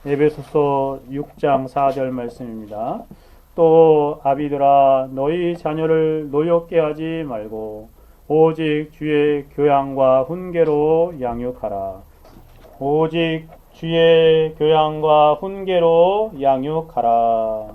에베소서 6장 4절 말씀입니다. 또 아비들아 너희 자녀를 노엽게 하지 말고 오직 주의 교양과 훈계로 양육하라. 오직 주의 교양과 훈계로 양육하라.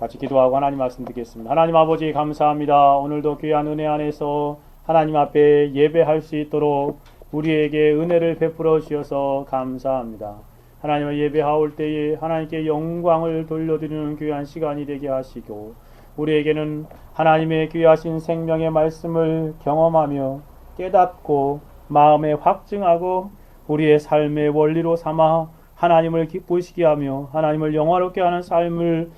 같이 기도하고 하나님 말씀 듣겠습니다. 하나님 아버지 감사합니다. 오늘도 귀한 은혜 안에서 하나님 앞에 예배할 수 있도록 우리에게 은혜를 베풀어 주셔서 감사합니다. 하나님을 예배하올 때에 하나님께 영광을 돌려드리는 귀한 시간이 되게 하시고 우리에게는 하나님의 귀하신 생명의 말씀을 경험하며 깨닫고 마음에 확증하고 우리의 삶의 원리로 삼아 하나님을 기쁘시게 하며 하나님을 영화롭게 하는 삶을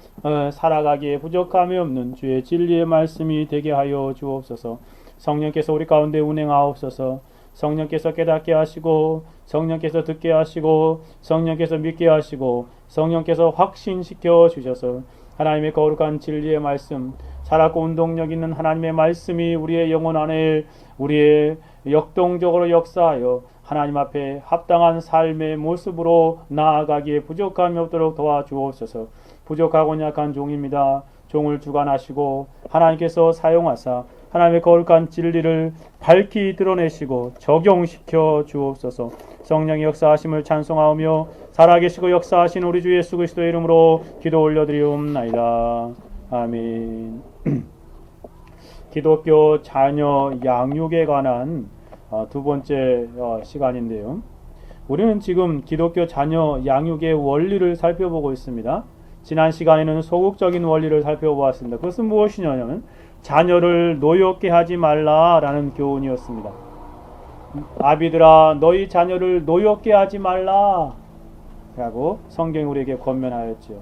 살아가기에 부족함이 없는 주의 진리의 말씀이 되게 하여 주옵소서. 성령께서 우리 가운데 운행하옵소서. 성령께서 깨닫게 하시고 성령께서 듣게 하시고 성령께서 믿게 하시고 성령께서 확신시켜 주셔서 하나님의 거룩한 진리의 말씀, 살았고 운동력 있는 하나님의 말씀이 우리의 영혼 안에 우리의 역동적으로 역사하여 하나님 앞에 합당한 삶의 모습으로 나아가기에 부족함이 없도록 도와주옵소서. 부족하고 약한 종입니다. 종을 주관하시고 하나님께서 사용하사 하나님의 거룩한 진리를 밝히 드러내시고 적용시켜 주옵소서. 성령의 역사하심을 찬송하오며 살아계시고 역사하신 우리 주 예수 그리스도의 이름으로 기도 올려드리옵나이다. 아멘. 기독교 자녀 양육에 관한 두 번째 시간인데요. 우리는 지금 기독교 자녀 양육의 원리를 살펴보고 있습니다. 지난 시간에는 소극적인 원리를 살펴보았습니다. 그것은 무엇이냐면 자녀를 노엽게 하지 말라라는 교훈이었습니다. 아비들아 너희 자녀를 노엽게 하지 말라 라고 성경이 우리에게 권면하였지요.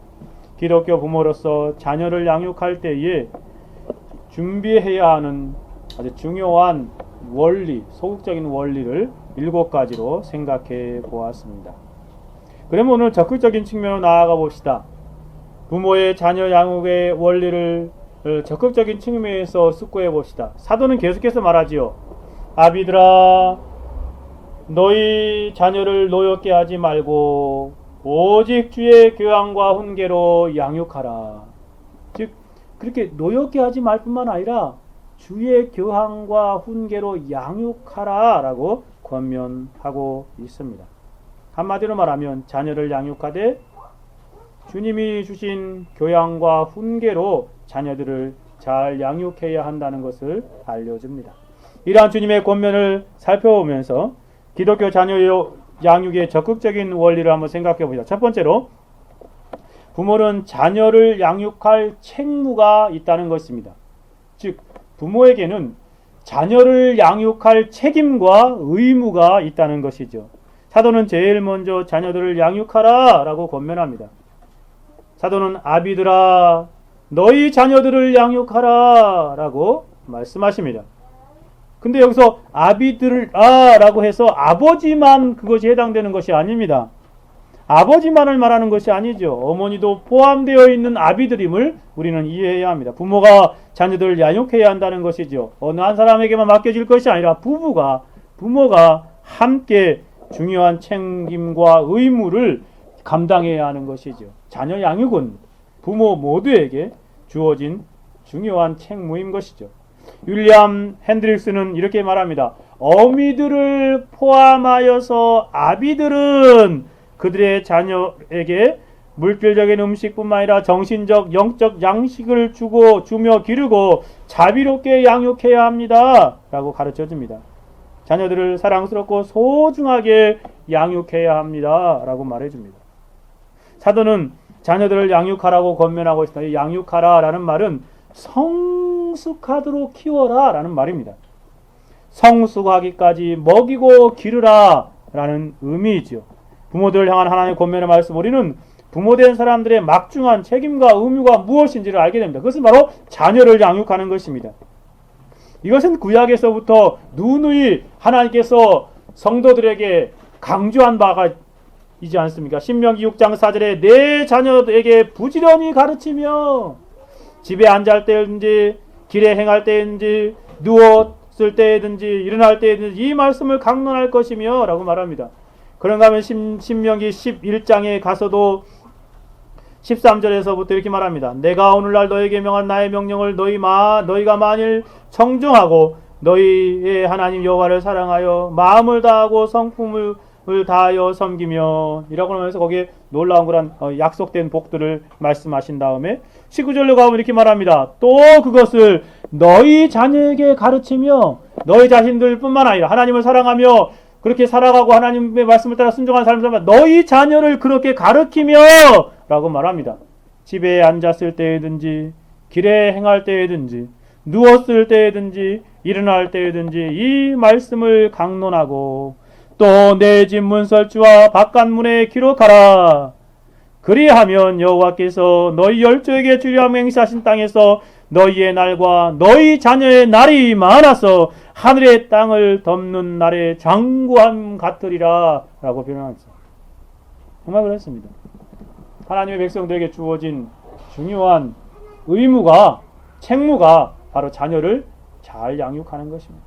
기독교 부모로서 자녀를 양육할 때에 준비해야 하는 아주 중요한 원리, 소극적인 원리를 7가지로 생각해 보았습니다. 그러면 오늘 적극적인 측면으로 나아가 봅시다. 부모의 자녀 양육의 원리를 적극적인 측면에서 숙고해 봅시다. 사도는 계속해서 말하지요. 아비들아 너희 자녀를 노엽게 하지 말고 오직 주의 교양과 훈계로 양육하라. 즉 그렇게 노엽게 하지 말 뿐만 아니라 주의 교양과 훈계로 양육하라 라고 권면하고 있습니다. 한마디로 말하면 자녀를 양육하되 주님이 주신 교양과 훈계로 자녀들을 잘 양육해야 한다는 것을 알려줍니다. 이러한 주님의 권면을 살펴보면서 기독교 자녀 양육의 적극적인 원리를 한번 생각해 보자. 첫 번째로 부모는 자녀를 양육할 책무가 있다는 것입니다. 즉 부모에게는 자녀를 양육할 책임과 의무가 있다는 것이죠. 사도는 제일 먼저 자녀들을 양육하라 라고 권면합니다. 사도는 아비들아 너희 자녀들을 양육하라 라고 말씀하십니다. 근데 여기서 아비들아 라고 해서 아버지만 그것이 해당되는 것이 아닙니다. 아버지만을 말하는 것이 아니죠. 어머니도 포함되어 있는 아비들임을 우리는 이해해야 합니다. 부모가 자녀들을 양육해야 한다는 것이죠. 어느 한 사람에게만 맡겨질 것이 아니라 부모가 함께 중요한 책임과 의무를 감당해야 하는 것이죠. 자녀 양육은 부모 모두에게 주어진 중요한 책무인 것이죠. 윌리엄 핸드릭스는 이렇게 말합니다. 어미들을 포함하여서 아비들은 그들의 자녀에게 물질적인 음식뿐만 아니라 정신적, 영적 양식을 주며 기르고 자비롭게 양육해야 합니다 라고 가르쳐줍니다. 자녀들을 사랑스럽고 소중하게 양육해야 합니다 라고 말해줍니다. 사도는 자녀들을 양육하라고 권면하고 있습니다. 이 양육하라 라는 말은 성숙하도록 키워라 라는 말입니다. 성숙하기까지 먹이고 기르라 라는 의미이지요. 부모들을 향한 하나님의 권면의 말씀, 우리는 부모된 사람들의 막중한 책임과 의무가 무엇인지를 알게 됩니다. 그것은 바로 자녀를 양육하는 것입니다. 이것은 구약에서부터 누누이 하나님께서 성도들에게 강조한 바가 이지 않습니까? 신명기 6장 4절에 내 자녀에게 부지런히 가르치며 집에 앉을 때든지 길에 행할 때든지 누웠을 때든지 일어날 때든지 이 말씀을 강론할 것이며 라고 말합니다. 그런가 하면 신명기 11장에 가서도 13절에서부터 이렇게 말합니다. 내가 오늘날 너에게 명한 나의 명령을 너희가 만일 청중하고 너희의 하나님 여호와를 사랑하여 마음을 다하고 성품을 다하여 섬기며 이라고 하면서 거기에 놀라운 그런 약속된 복들을 말씀하신 다음에 19절로 가면 이렇게 말합니다. 또 그것을 너희 자녀에게 가르치며 너희 자신들 뿐만 아니라 하나님을 사랑하며 그렇게 살아가고 하나님의 말씀을 따라 순종한 삶을 살면 너희 자녀를 그렇게 가르치며 라고 말합니다. 집에 앉았을 때에든지 길에 행할 때에든지 누웠을 때에든지 일어날 때에든지 이 말씀을 강론하고 또 내 집 문설주와 바깥문에 기록하라. 그리하면 여호와께서 너희 열조에게 주려 맹세하신 땅에서 너희의 날과 너희 자녀의 날이 많아서 하늘의 땅을 덮는 날의 장구함 같으리라 라고 표현하죠. 정말 그렇습니다. 하나님의 백성들에게 주어진 중요한 의무가 책무가 바로 자녀를 잘 양육하는 것입니다.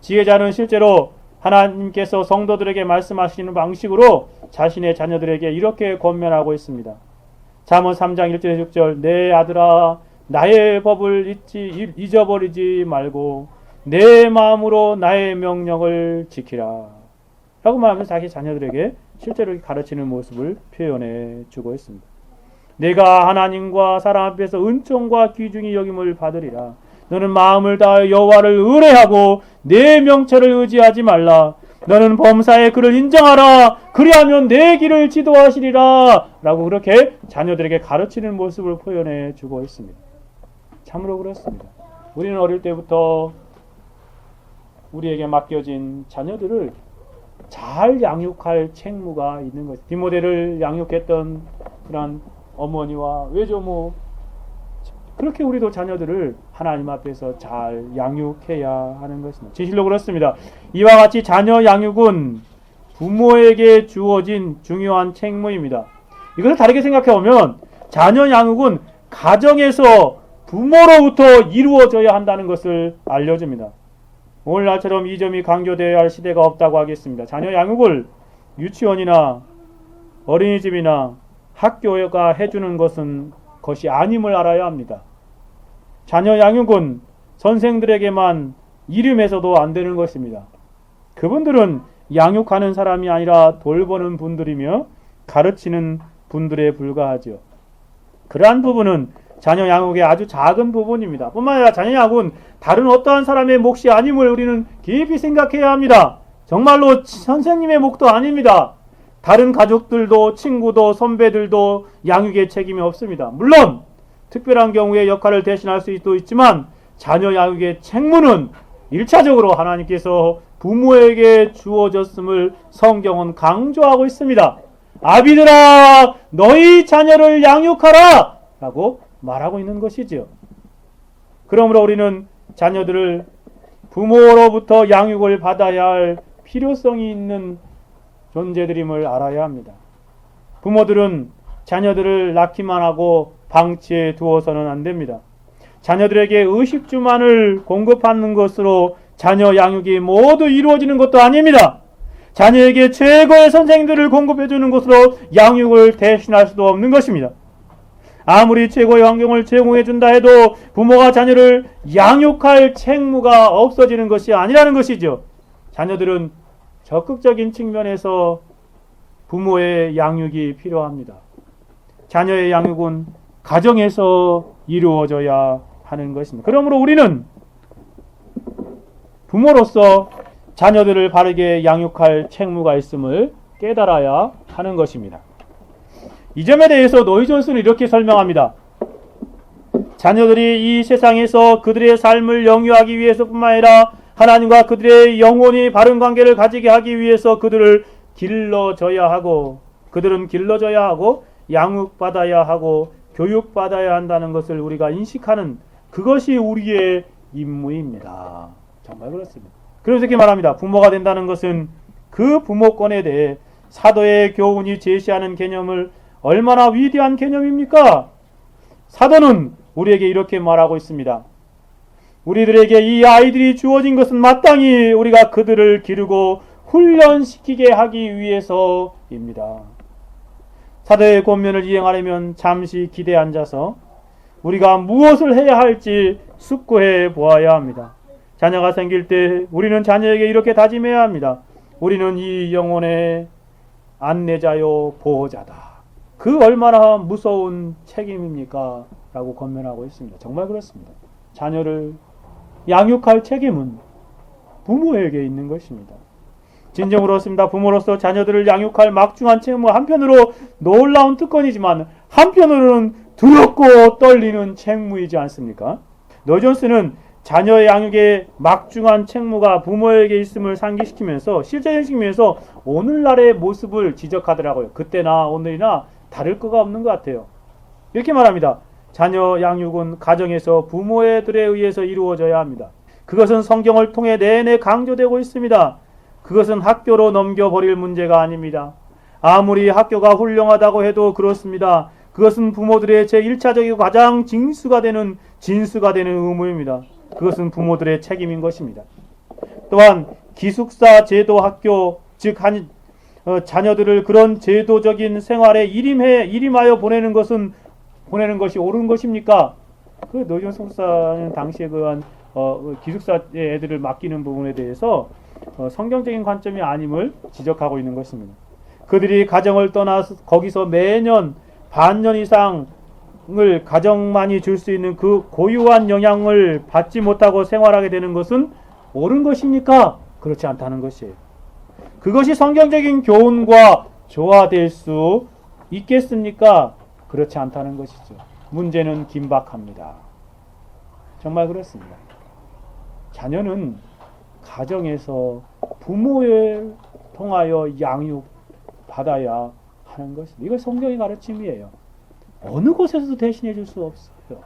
지혜자는 실제로 하나님께서 성도들에게 말씀하시는 방식으로 자신의 자녀들에게 이렇게 권면하고 있습니다. 잠언 3장 1절 6절 내 아들아 나의 법을 잊어버리지 말고 내 마음으로 나의 명령을 지키라 라고 말하면서 자기 자녀들에게 실제로 가르치는 모습을 표현해 주고 있습니다. 내가 하나님과 사람 앞에서 은총과 귀중히 여김을 받으리라. 너는 마음을 다하여 여호와를 의뢰하고 내 명철을 의지하지 말라. 너는 범사에 그를 인정하라. 그리하면 내 길을 지도하시리라 라고 그렇게 자녀들에게 가르치는 모습을 표현해 주고 있습니다. 참으로 그렇습니다. 우리는 어릴 때부터 우리에게 맡겨진 자녀들을 잘 양육할 책무가 있는 것입니다. 디모데를 양육했던 그런 어머니와 외조모 그렇게 우리도 자녀들을 하나님 앞에서 잘 양육해야 하는 것입니다. 진실로 그렇습니다. 이와 같이 자녀 양육은 부모에게 주어진 중요한 책무입니다. 이것을 다르게 생각해 보면 자녀 양육은 가정에서 부모로부터 이루어져야 한다는 것을 알려줍니다. 오늘날처럼 이 점이 강조되어야 할 시대가 없다고 하겠습니다. 자녀 양육을 유치원이나 어린이집이나 학교가 해주는 것이 아님을 알아야 합니다. 자녀 양육은 선생들에게만 이름에서도 안 되는 것입니다. 그분들은 양육하는 사람이 아니라 돌보는 분들이며 가르치는 분들에 불과하죠. 그러한 부분은 자녀 양육의 아주 작은 부분입니다. 뿐만 아니라 자녀 양육은 다른 어떠한 사람의 몫이 아님을 우리는 깊이 생각해야 합니다. 정말로 선생님의 몫도 아닙니다. 다른 가족들도 친구도 선배들도 양육의 책임이 없습니다. 물론 특별한 경우에 역할을 대신할 수도 있지만 자녀 양육의 책무는 1차적으로 하나님께서 부모에게 주어졌음을 성경은 강조하고 있습니다. 아비들아 너희 자녀를 양육하라 라고 말하고 있는 것이지요. 그러므로 우리는 자녀들을 부모로부터 양육을 받아야 할 필요성이 있는 존재들임을 알아야 합니다. 부모들은 자녀들을 낳기만 하고 방치해 두어서는 안 됩니다. 자녀들에게 의식주만을 공급하는 것으로 자녀 양육이 모두 이루어지는 것도 아닙니다. 자녀에게 최고의 선생들을 공급해 주는 것으로 양육을 대신할 수도 없는 것입니다. 아무리 최고의 환경을 제공해 준다 해도 부모가 자녀를 양육할 책무가 없어지는 것이 아니라는 것이죠. 자녀들은 적극적인 측면에서 부모의 양육이 필요합니다. 자녀의 양육은 가정에서 이루어져야 하는 것입니다. 그러므로 우리는 부모로서 자녀들을 바르게 양육할 책무가 있음을 깨달아야 하는 것입니다. 이 점에 대해서 노이 존슨은 이렇게 설명합니다. 자녀들이 이 세상에서 그들의 삶을 영위하기 위해서뿐만 아니라 하나님과 그들의 영혼이 바른 관계를 가지게 하기 위해서 그들은 길러져야 하고 양육받아야 하고 교육받아야 한다는 것을 우리가 인식하는 그것이 우리의 임무입니다. 정말 그렇습니다. 그래서 이렇게 말합니다. 부모가 된다는 것은 그 부모권에 대해 사도의 교훈이 제시하는 개념을 얼마나 위대한 개념입니까? 사도는 우리에게 이렇게 말하고 있습니다. 우리들에게 이 아이들이 주어진 것은 마땅히 우리가 그들을 기르고 훈련시키게 하기 위해서입니다. 사도의 권면을 이행하려면 잠시 기대에 앉아서 우리가 무엇을 해야 할지 숙고해 보아야 합니다. 자녀가 생길 때 우리는 자녀에게 이렇게 다짐해야 합니다. 우리는 이 영혼의 안내자요 보호자다. 그 얼마나 무서운 책임입니까? 라고 권면하고 있습니다. 정말 그렇습니다. 자녀를 양육할 책임은 부모에게 있는 것입니다. 진정 그렇습니다. 부모로서 자녀들을 양육할 막중한 책임은 한편으로 놀라운 특권이지만 한편으로는 두렵고 떨리는 책무이지 않습니까? 노이 존스는 자녀의 양육의 막중한 책무가 부모에게 있음을 상기시키면서 실제시키면서 오늘날의 모습을 지적하더라고요. 그때나 오늘이나 다를 거가 없는 것 같아요. 이렇게 말합니다. 자녀 양육은 가정에서 부모들에 의해서 이루어져야 합니다. 그것은 성경을 통해 내내 강조되고 있습니다. 그것은 학교로 넘겨버릴 문제가 아닙니다. 아무리 학교가 훌륭하다고 해도 그렇습니다. 그것은 부모들의 제1차적이고 가장 진수가 되는 의무입니다. 그것은 부모들의 책임인 것입니다. 또한 기숙사 제도 학교, 즉 자녀들을 그런 제도적인 생활에 일임하여 보내는 것이 옳은 것입니까? 그 노이 존스 목사는 당시에 그한 기숙사 애들을 맡기는 부분에 대해서 성경적인 관점이 아님을 지적하고 있는 것입니다. 그들이 가정을 떠나서 거기서 매년 반년 이상을 가정만이 줄 수 있는 그 고유한 영향을 받지 못하고 생활하게 되는 것은 옳은 것입니까? 그렇지 않다는 것이에요. 그것이 성경적인 교훈과 조화될 수 있겠습니까? 그렇지 않다는 것이죠. 문제는 긴박합니다. 정말 그렇습니다. 자녀는 가정에서 부모에 통하여 양육받아야 하는 것입니다. 이걸 성경의 가르침이에요. 어느 곳에서도 대신해 줄 수 없어요.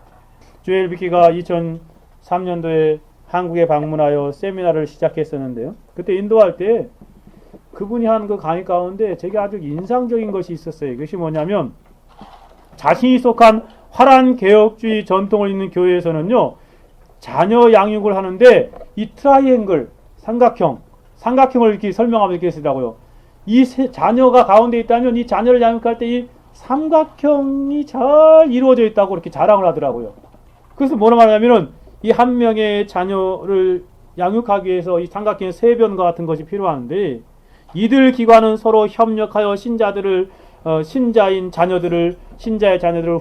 조엘 비키가 2003년도에 한국에 방문하여 세미나를 시작했었는데요. 그때 인도할 때 그분이 한 그 강의 가운데 제게 아주 인상적인 것이 있었어요. 그것이 뭐냐면 자신이 속한 화란 개혁주의 전통을 있는 교회에서는요, 자녀 양육을 하는데 이 트라이앵글, 삼각형을 이렇게 설명하면 이렇게 쓰더라고요. 이 자녀가 가운데 있다면 이 자녀를 양육할 때 이 삼각형이 잘 이루어져 있다고 이렇게 자랑을 하더라고요. 그래서 뭐라 말하냐면은 이 한 명의 자녀를 양육하기 위해서 이 삼각형의 세변과 같은 것이 필요한데 이들 기관은 서로 협력하여 신자의 자녀들을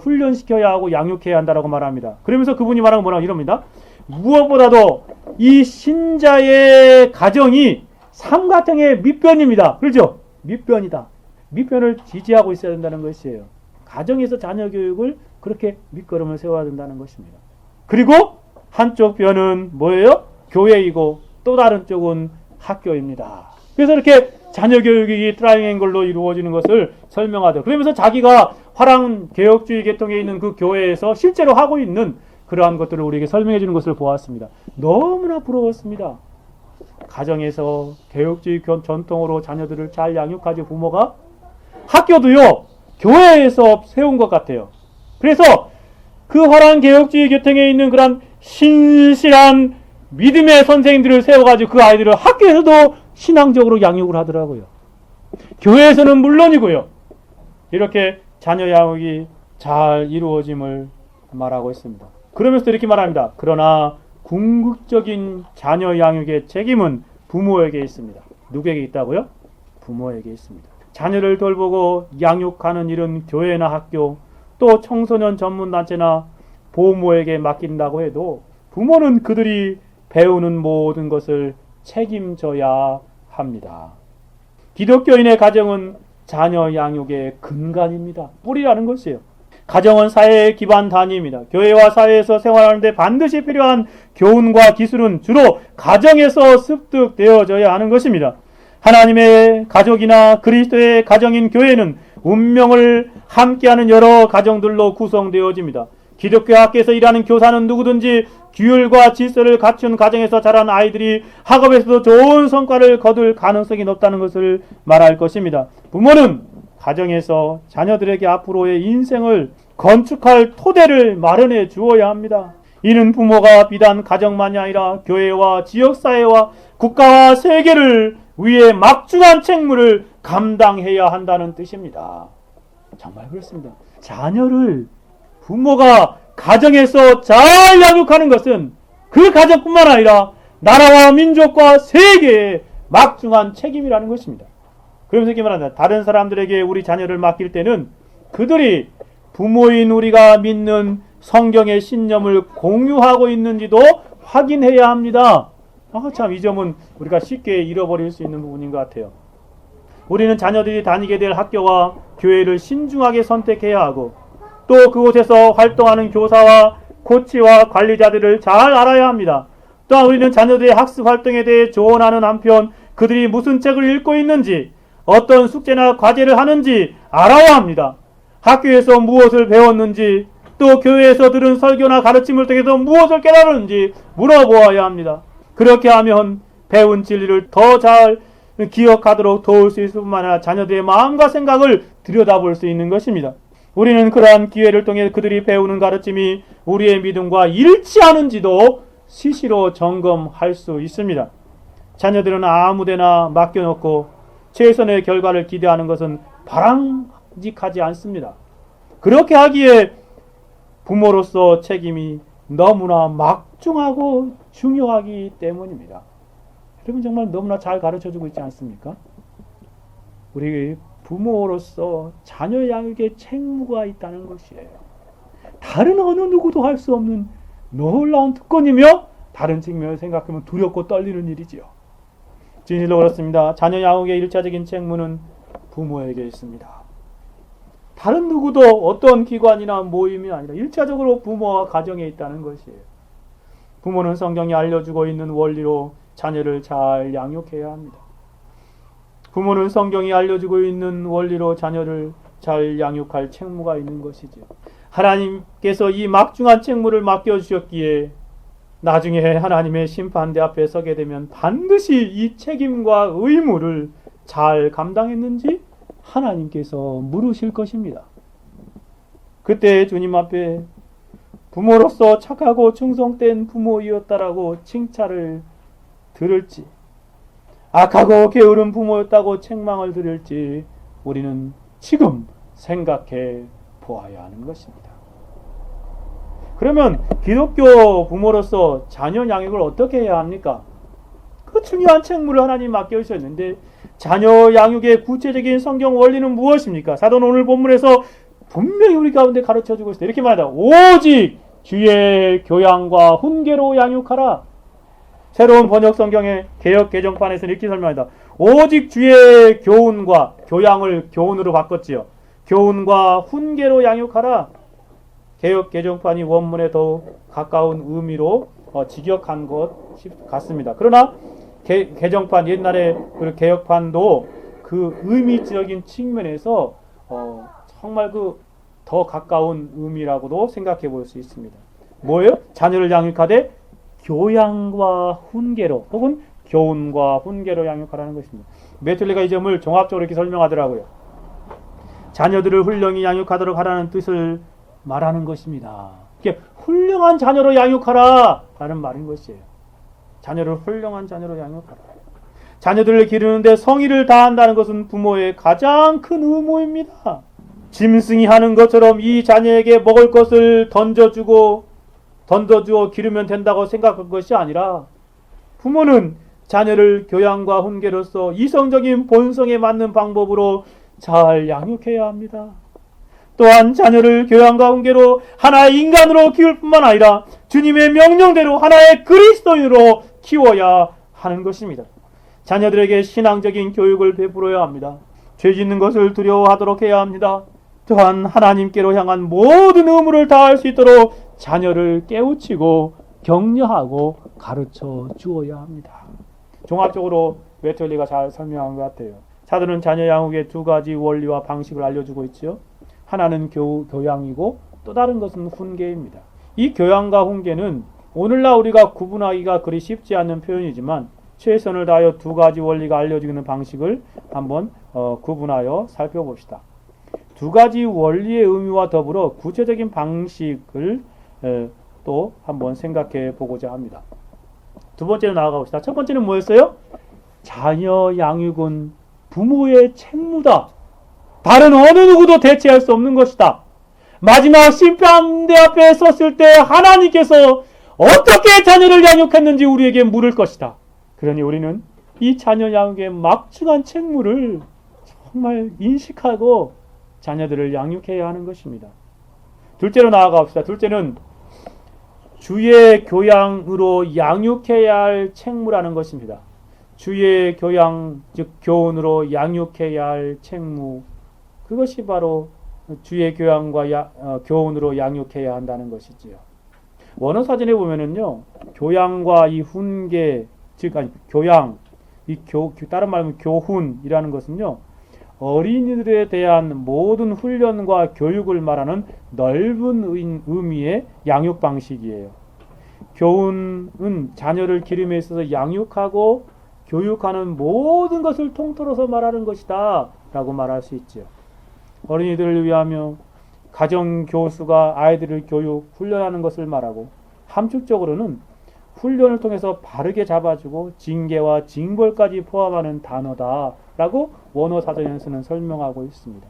훈련시켜야 하고 양육해야 한다라고 말합니다. 그러면서 그분이 말하는 뭐라고 이럽니다. 무엇보다도 이 신자의 가정이 삼각형의 밑변입니다. 그렇죠? 밑변이다. 밑변을 지지하고 있어야 된다는 것이에요. 가정에서 자녀 교육을 그렇게 밑거름을 세워야 된다는 것입니다. 그리고 한쪽 변은 뭐예요? 교회이고 또 다른 쪽은 학교입니다. 그래서 이렇게 자녀 교육이 트라이앵글로 이루어지는 것을 설명하죠. 그러면서 자기가 화랑 개혁주의 계통에 있는 그 교회에서 실제로 하고 있는 그러한 것들을 우리에게 설명해 주는 것을 보았습니다. 너무나 부러웠습니다. 가정에서 개혁주의 전통으로 자녀들을 잘 양육하죠. 부모가. 학교도요, 교회에서 세운 것 같아요. 그래서 그 화랑 개혁주의 계통에 있는 그런 신실한 믿음의 선생님들을 세워가지고 그 아이들을 학교에서도 신앙적으로 양육을 하더라고요. 교회에서는 물론이고요. 이렇게 자녀 양육이 잘 이루어짐을 말하고 있습니다. 그러면서 이렇게 말합니다. 그러나 궁극적인 자녀 양육의 책임은 부모에게 있습니다. 누구에게 있다고요? 부모에게 있습니다. 자녀를 돌보고 양육하는 일은 교회나 학교, 또 청소년 전문단체나 보호모에게 맡긴다고 해도 부모는 그들이 배우는 모든 것을 책임져야 합니다. 기독교인의 가정은 자녀 양육의 근간입니다. 뿌리라는 것이에요. 가정은 사회의 기반 단위입니다. 교회와 사회에서 생활하는데 반드시 필요한 교훈과 기술은 주로 가정에서 습득되어져야 하는 것입니다. 하나님의 가족이나 그리스도의 가정인 교회는 운명을 함께하는 여러 가정들로 구성되어집니다. 기독교 학교에서 일하는 교사는 누구든지 규율과 질서를 갖춘 가정에서 자란 아이들이 학업에서도 좋은 성과를 거둘 가능성이 높다는 것을 말할 것입니다. 부모는 가정에서 자녀들에게 앞으로의 인생을 건축할 토대를 마련해 주어야 합니다. 이는 부모가 비단 가정만이 아니라 교회와 지역사회와 국가와 세계를 위에 막중한 책무를 감당해야 한다는 뜻입니다. 정말 그렇습니다. 자녀를 부모가 가정에서 잘 양육하는 것은 그 가정뿐만 아니라 나라와 민족과 세계의 막중한 책임이라는 것입니다. 그러면서 이렇게 말합니다. 다른 사람들에게 우리 자녀를 맡길 때는 그들이 부모인 우리가 믿는 성경의 신념을 공유하고 있는지도 확인해야 합니다. 참 이 점은 우리가 쉽게 잃어버릴 수 있는 부분인 것 같아요. 우리는 자녀들이 다니게 될 학교와 교회를 신중하게 선택해야 하고 또 그곳에서 활동하는 교사와 코치와 관리자들을 잘 알아야 합니다. 또한 우리는 자녀들의 학습 활동에 대해 조언하는 한편 그들이 무슨 책을 읽고 있는지 어떤 숙제나 과제를 하는지 알아야 합니다. 학교에서 무엇을 배웠는지 또 교회에서 들은 설교나 가르침을 통해서 무엇을 깨달았는지 물어보아야 합니다. 그렇게 하면 배운 진리를 더 잘 기억하도록 도울 수 있을 뿐만 아니라 자녀들의 마음과 생각을 들여다볼 수 있는 것입니다. 우리는 그러한 기회를 통해 그들이 배우는 가르침이 우리의 믿음과 일치하는지도 수시로 점검할 수 있습니다. 자녀들은 아무데나 맡겨놓고 최선의 결과를 기대하는 것은 바람직하지 않습니다. 그렇게 하기에 부모로서 책임이 너무나 막중하고 중요하기 때문입니다. 여러분 정말 너무나 잘 가르쳐주고 있지 않습니까? 우리 부모로서 자녀 양육에 책무가 있다는 것이에요. 다른 어느 누구도 할 수 없는 놀라운 특권이며 다른 측면을 생각하면 두렵고 떨리는 일이지요. 진실로 그렇습니다. 자녀 양육의 일차적인 책무는 부모에게 있습니다. 다른 누구도 어떤 기관이나 모임이 아니라 일차적으로 부모와 가정에 있다는 것이에요. 부모는 성경이 알려주고 있는 원리로 자녀를 잘 양육해야 합니다. 부모는 성경이 알려주고 있는 원리로 자녀를 잘 양육할 책무가 있는 것이죠. 하나님께서 이 막중한 책무를 맡겨주셨기에 나중에 하나님의 심판대 앞에 서게 되면 반드시 이 책임과 의무를 잘 감당했는지 하나님께서 물으실 것입니다. 그때 주님 앞에 부모로서 착하고 충성된 부모이었다라고 칭찬을 들을지 악하고 게으른 부모였다고 책망을 들을지 우리는 지금 생각해 보아야 하는 것입니다. 그러면 기독교 부모로서 자녀 양육을 어떻게 해야 합니까? 그 중요한 책무를 하나님 맡겨주셨는데 자녀 양육의 구체적인 성경 원리는 무엇입니까? 사도는 오늘 본문에서 분명히 우리 가운데 가르쳐주고 있어요. 이렇게 말합니다. 오직 주의 교양과 훈계로 양육하라. 새로운 번역 성경의 개역 개정판에서는 이렇게 설명합니다. 오직 주의 교훈과 교양을 교훈으로 바꿨지요. 교훈과 훈계로 양육하라. 개역 개정판이 원문에 더 가까운 의미로 직역한 것 같습니다. 그러나 개정판 옛날에 그 개역판도 그 의미적인 측면에서 정말 그 더 가까운 의미라고도 생각해 볼 수 있습니다. 뭐예요? 자녀를 양육하되 교양과 훈계로 혹은 교훈과 훈계로 양육하라는 것입니다. 메틀리가 이 점을 종합적으로 이렇게 설명하더라고요. 자녀들을 훌륭히 양육하도록 하라는 뜻을 말하는 것입니다. 이게 훌륭한 자녀로 양육하라 라는 말인 것이에요. 자녀를 훌륭한 자녀로 양육하라. 자녀들을 기르는데 성의를 다한다는 것은 부모의 가장 큰 의무입니다. 짐승이 하는 것처럼 이 자녀에게 먹을 것을 던져주어 기르면 된다고 생각한 것이 아니라 부모는 자녀를 교양과 훈계로서 이성적인 본성에 맞는 방법으로 잘 양육해야 합니다. 또한 자녀를 교양과 훈계로 하나의 인간으로 키울 뿐만 아니라 주님의 명령대로 하나의 그리스도인으로 키워야 하는 것입니다. 자녀들에게 신앙적인 교육을 베풀어야 합니다. 죄 짓는 것을 두려워하도록 해야 합니다. 또한 하나님께로 향한 모든 의무를 다할 수 있도록 자녀를 깨우치고 격려하고 가르쳐 주어야 합니다. 종합적으로 웨틀리가 잘 설명한 것 같아요. 사도는 자녀 양육의 두 가지 원리와 방식을 알려주고 있죠. 하나는 교양이고 또 다른 것은 훈계입니다. 이 교양과 훈계는 오늘날 우리가 구분하기가 그리 쉽지 않는 표현이지만 최선을 다하여 두 가지 원리가 알려지는 방식을 한번 구분하여 살펴봅시다. 두 가지 원리의 의미와 더불어 구체적인 방식을 또 한번 생각해 보고자 합니다. 두 번째로 나아가 봅시다. 첫 번째는 뭐였어요? 자녀 양육은 부모의 책무다. 다른 어느 누구도 대체할 수 없는 것이다. 마지막 심판대 앞에 섰을 때 하나님께서 어떻게 자녀를 양육했는지 우리에게 물을 것이다. 그러니 우리는 이 자녀 양육의 막중한 책무를 정말 인식하고 자녀들을 양육해야 하는 것입니다. 둘째로 나아가 봅시다. 둘째는 주의 교양으로 양육해야 할 책무라는 것입니다. 주의 교양, 즉 교훈으로 양육해야 할 책무, 그것이 바로 주의 교양과 교훈으로 양육해야 한다는 것이지요. 원어 사전에 보면은요, 교양과 이 훈계, 즉 교양, 다른 말하면 교훈이라는 것은요, 어린이들에 대한 모든 훈련과 교육을 말하는 넓은 의미의 양육 방식이에요. 교훈은 자녀를 기름에 있어서 양육하고 교육하는 모든 것을 통틀어서 말하는 것이다 라고 말할 수 있죠. 어린이들을 위하며 가정교수가 아이들을 교육, 훈련하는 것을 말하고, 함축적으로는 훈련을 통해서 바르게 잡아주고 징계와 징벌까지 포함하는 단어다 라고 원어 사전에서는 설명하고 있습니다.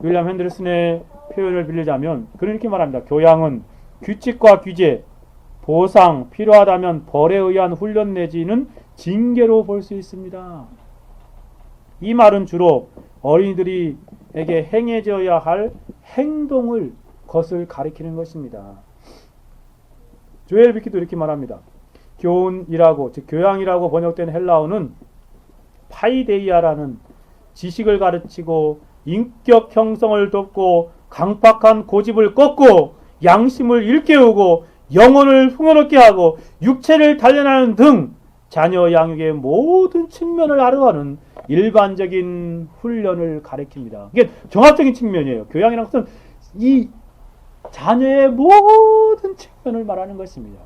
윌리엄 핸더슨의 표현을 빌리자면 그는 이렇게 말합니다. 교양은 규칙과 규제, 보상, 필요하다면 벌에 의한 훈련 내지는 징계로 볼 수 있습니다. 이 말은 주로 어린이들에게 행해져야 할 것을 가리키는 것입니다. 조엘 비키도 이렇게 말합니다. 교훈이라고, 즉 교양이라고 번역된 헬라어는 파이데이아라는 지식을 가르치고 인격 형성을 돕고 강팍한 고집을 꺾고 양심을 일깨우고 영혼을 풍요롭게 하고 육체를 단련하는 등 자녀 양육의 모든 측면을 아르하는 일반적인 훈련을 가리킵니다. 이게 종합적인 측면이에요. 교양이라는 것은 이 자녀의 모든 측면을 말하는 것입니다.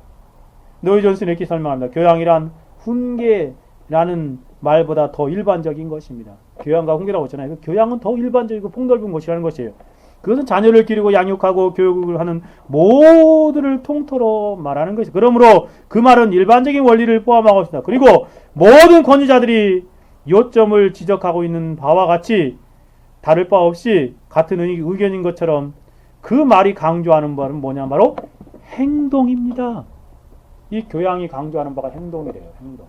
노이 존슨이 이렇게 설명합니다. 교양이란 훈계라는 말보다 더 일반적인 것입니다. 교양과 훈계라고 했잖아요. 교양은 더 일반적이고 폭넓은 것이라는 것이에요. 그것은 자녀를 기르고 양육하고 교육을 하는 모두를 통틀어 말하는 것이죠. 그러므로 그 말은 일반적인 원리를 포함하고 있습니다. 그리고 모든 권위자들이 요점을 지적하고 있는 바와 같이 다를 바 없이 같은 의견인 것처럼 그 말이 강조하는 바는 뭐냐? 바로 행동입니다. 이 교양이 강조하는 바가 행동이래요. 행동.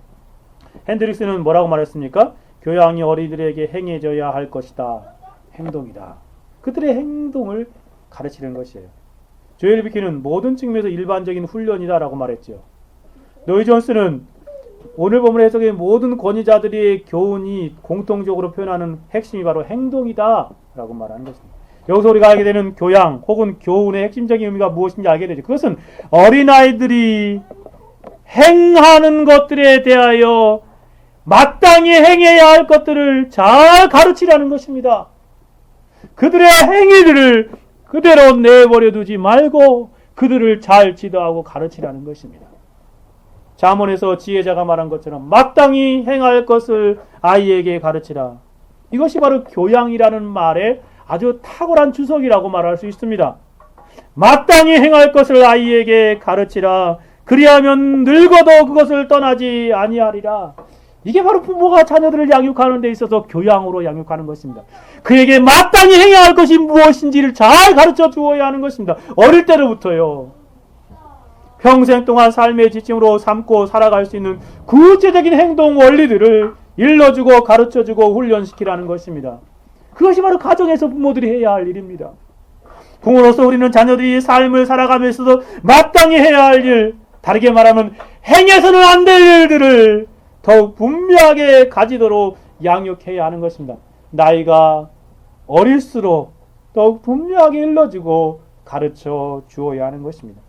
핸드릭스는 뭐라고 말했습니까? 교양이 어린이들에게 행해져야 할 것이다. 행동이다. 그들의 행동을 가르치는 것이에요. 조엘 비키는 모든 측면에서 일반적인 훈련이다라고 말했죠. 노이 존스는 오늘 본문의 해석의 모든 권위자들의 교훈이 공통적으로 표현하는 핵심이 바로 행동이다라고 말하는 것입니다. 여기서 우리가 알게 되는 교양 혹은 교훈의 핵심적인 의미가 무엇인지 알게 되죠. 그것은 어린아이들이 행하는 것들에 대하여 마땅히 행해야 할 것들을 잘 가르치라는 것입니다. 그들의 행위들을 그대로 내버려 두지 말고 그들을 잘 지도하고 가르치라는 것입니다. 잠언에서 지혜자가 말한 것처럼 마땅히 행할 것을 아이에게 가르치라. 이것이 바로 교양이라는 말의 아주 탁월한 주석이라고 말할 수 있습니다. 마땅히 행할 것을 아이에게 가르치라. 그리하면 늙어도 그것을 떠나지 아니하리라. 이게 바로 부모가 자녀들을 양육하는 데 있어서 교양으로 양육하는 것입니다. 그에게 마땅히 행해야 할 것이 무엇인지를 잘 가르쳐 주어야 하는 것입니다. 어릴 때로부터요. 평생 동안 삶의 지침으로 삼고 살아갈 수 있는 구체적인 행동 원리들을 일러주고 가르쳐주고 훈련시키라는 것입니다. 그것이 바로 가정에서 부모들이 해야 할 일입니다. 부모로서 우리는 자녀들이 삶을 살아가면서도 마땅히 해야 할 일, 다르게 말하면 행해서는 안 될 일들을 더욱 분명하게 가지도록 양육해야 하는 것입니다. 나이가 어릴수록 더욱 분명하게 일러주고 가르쳐 주어야 하는 것입니다.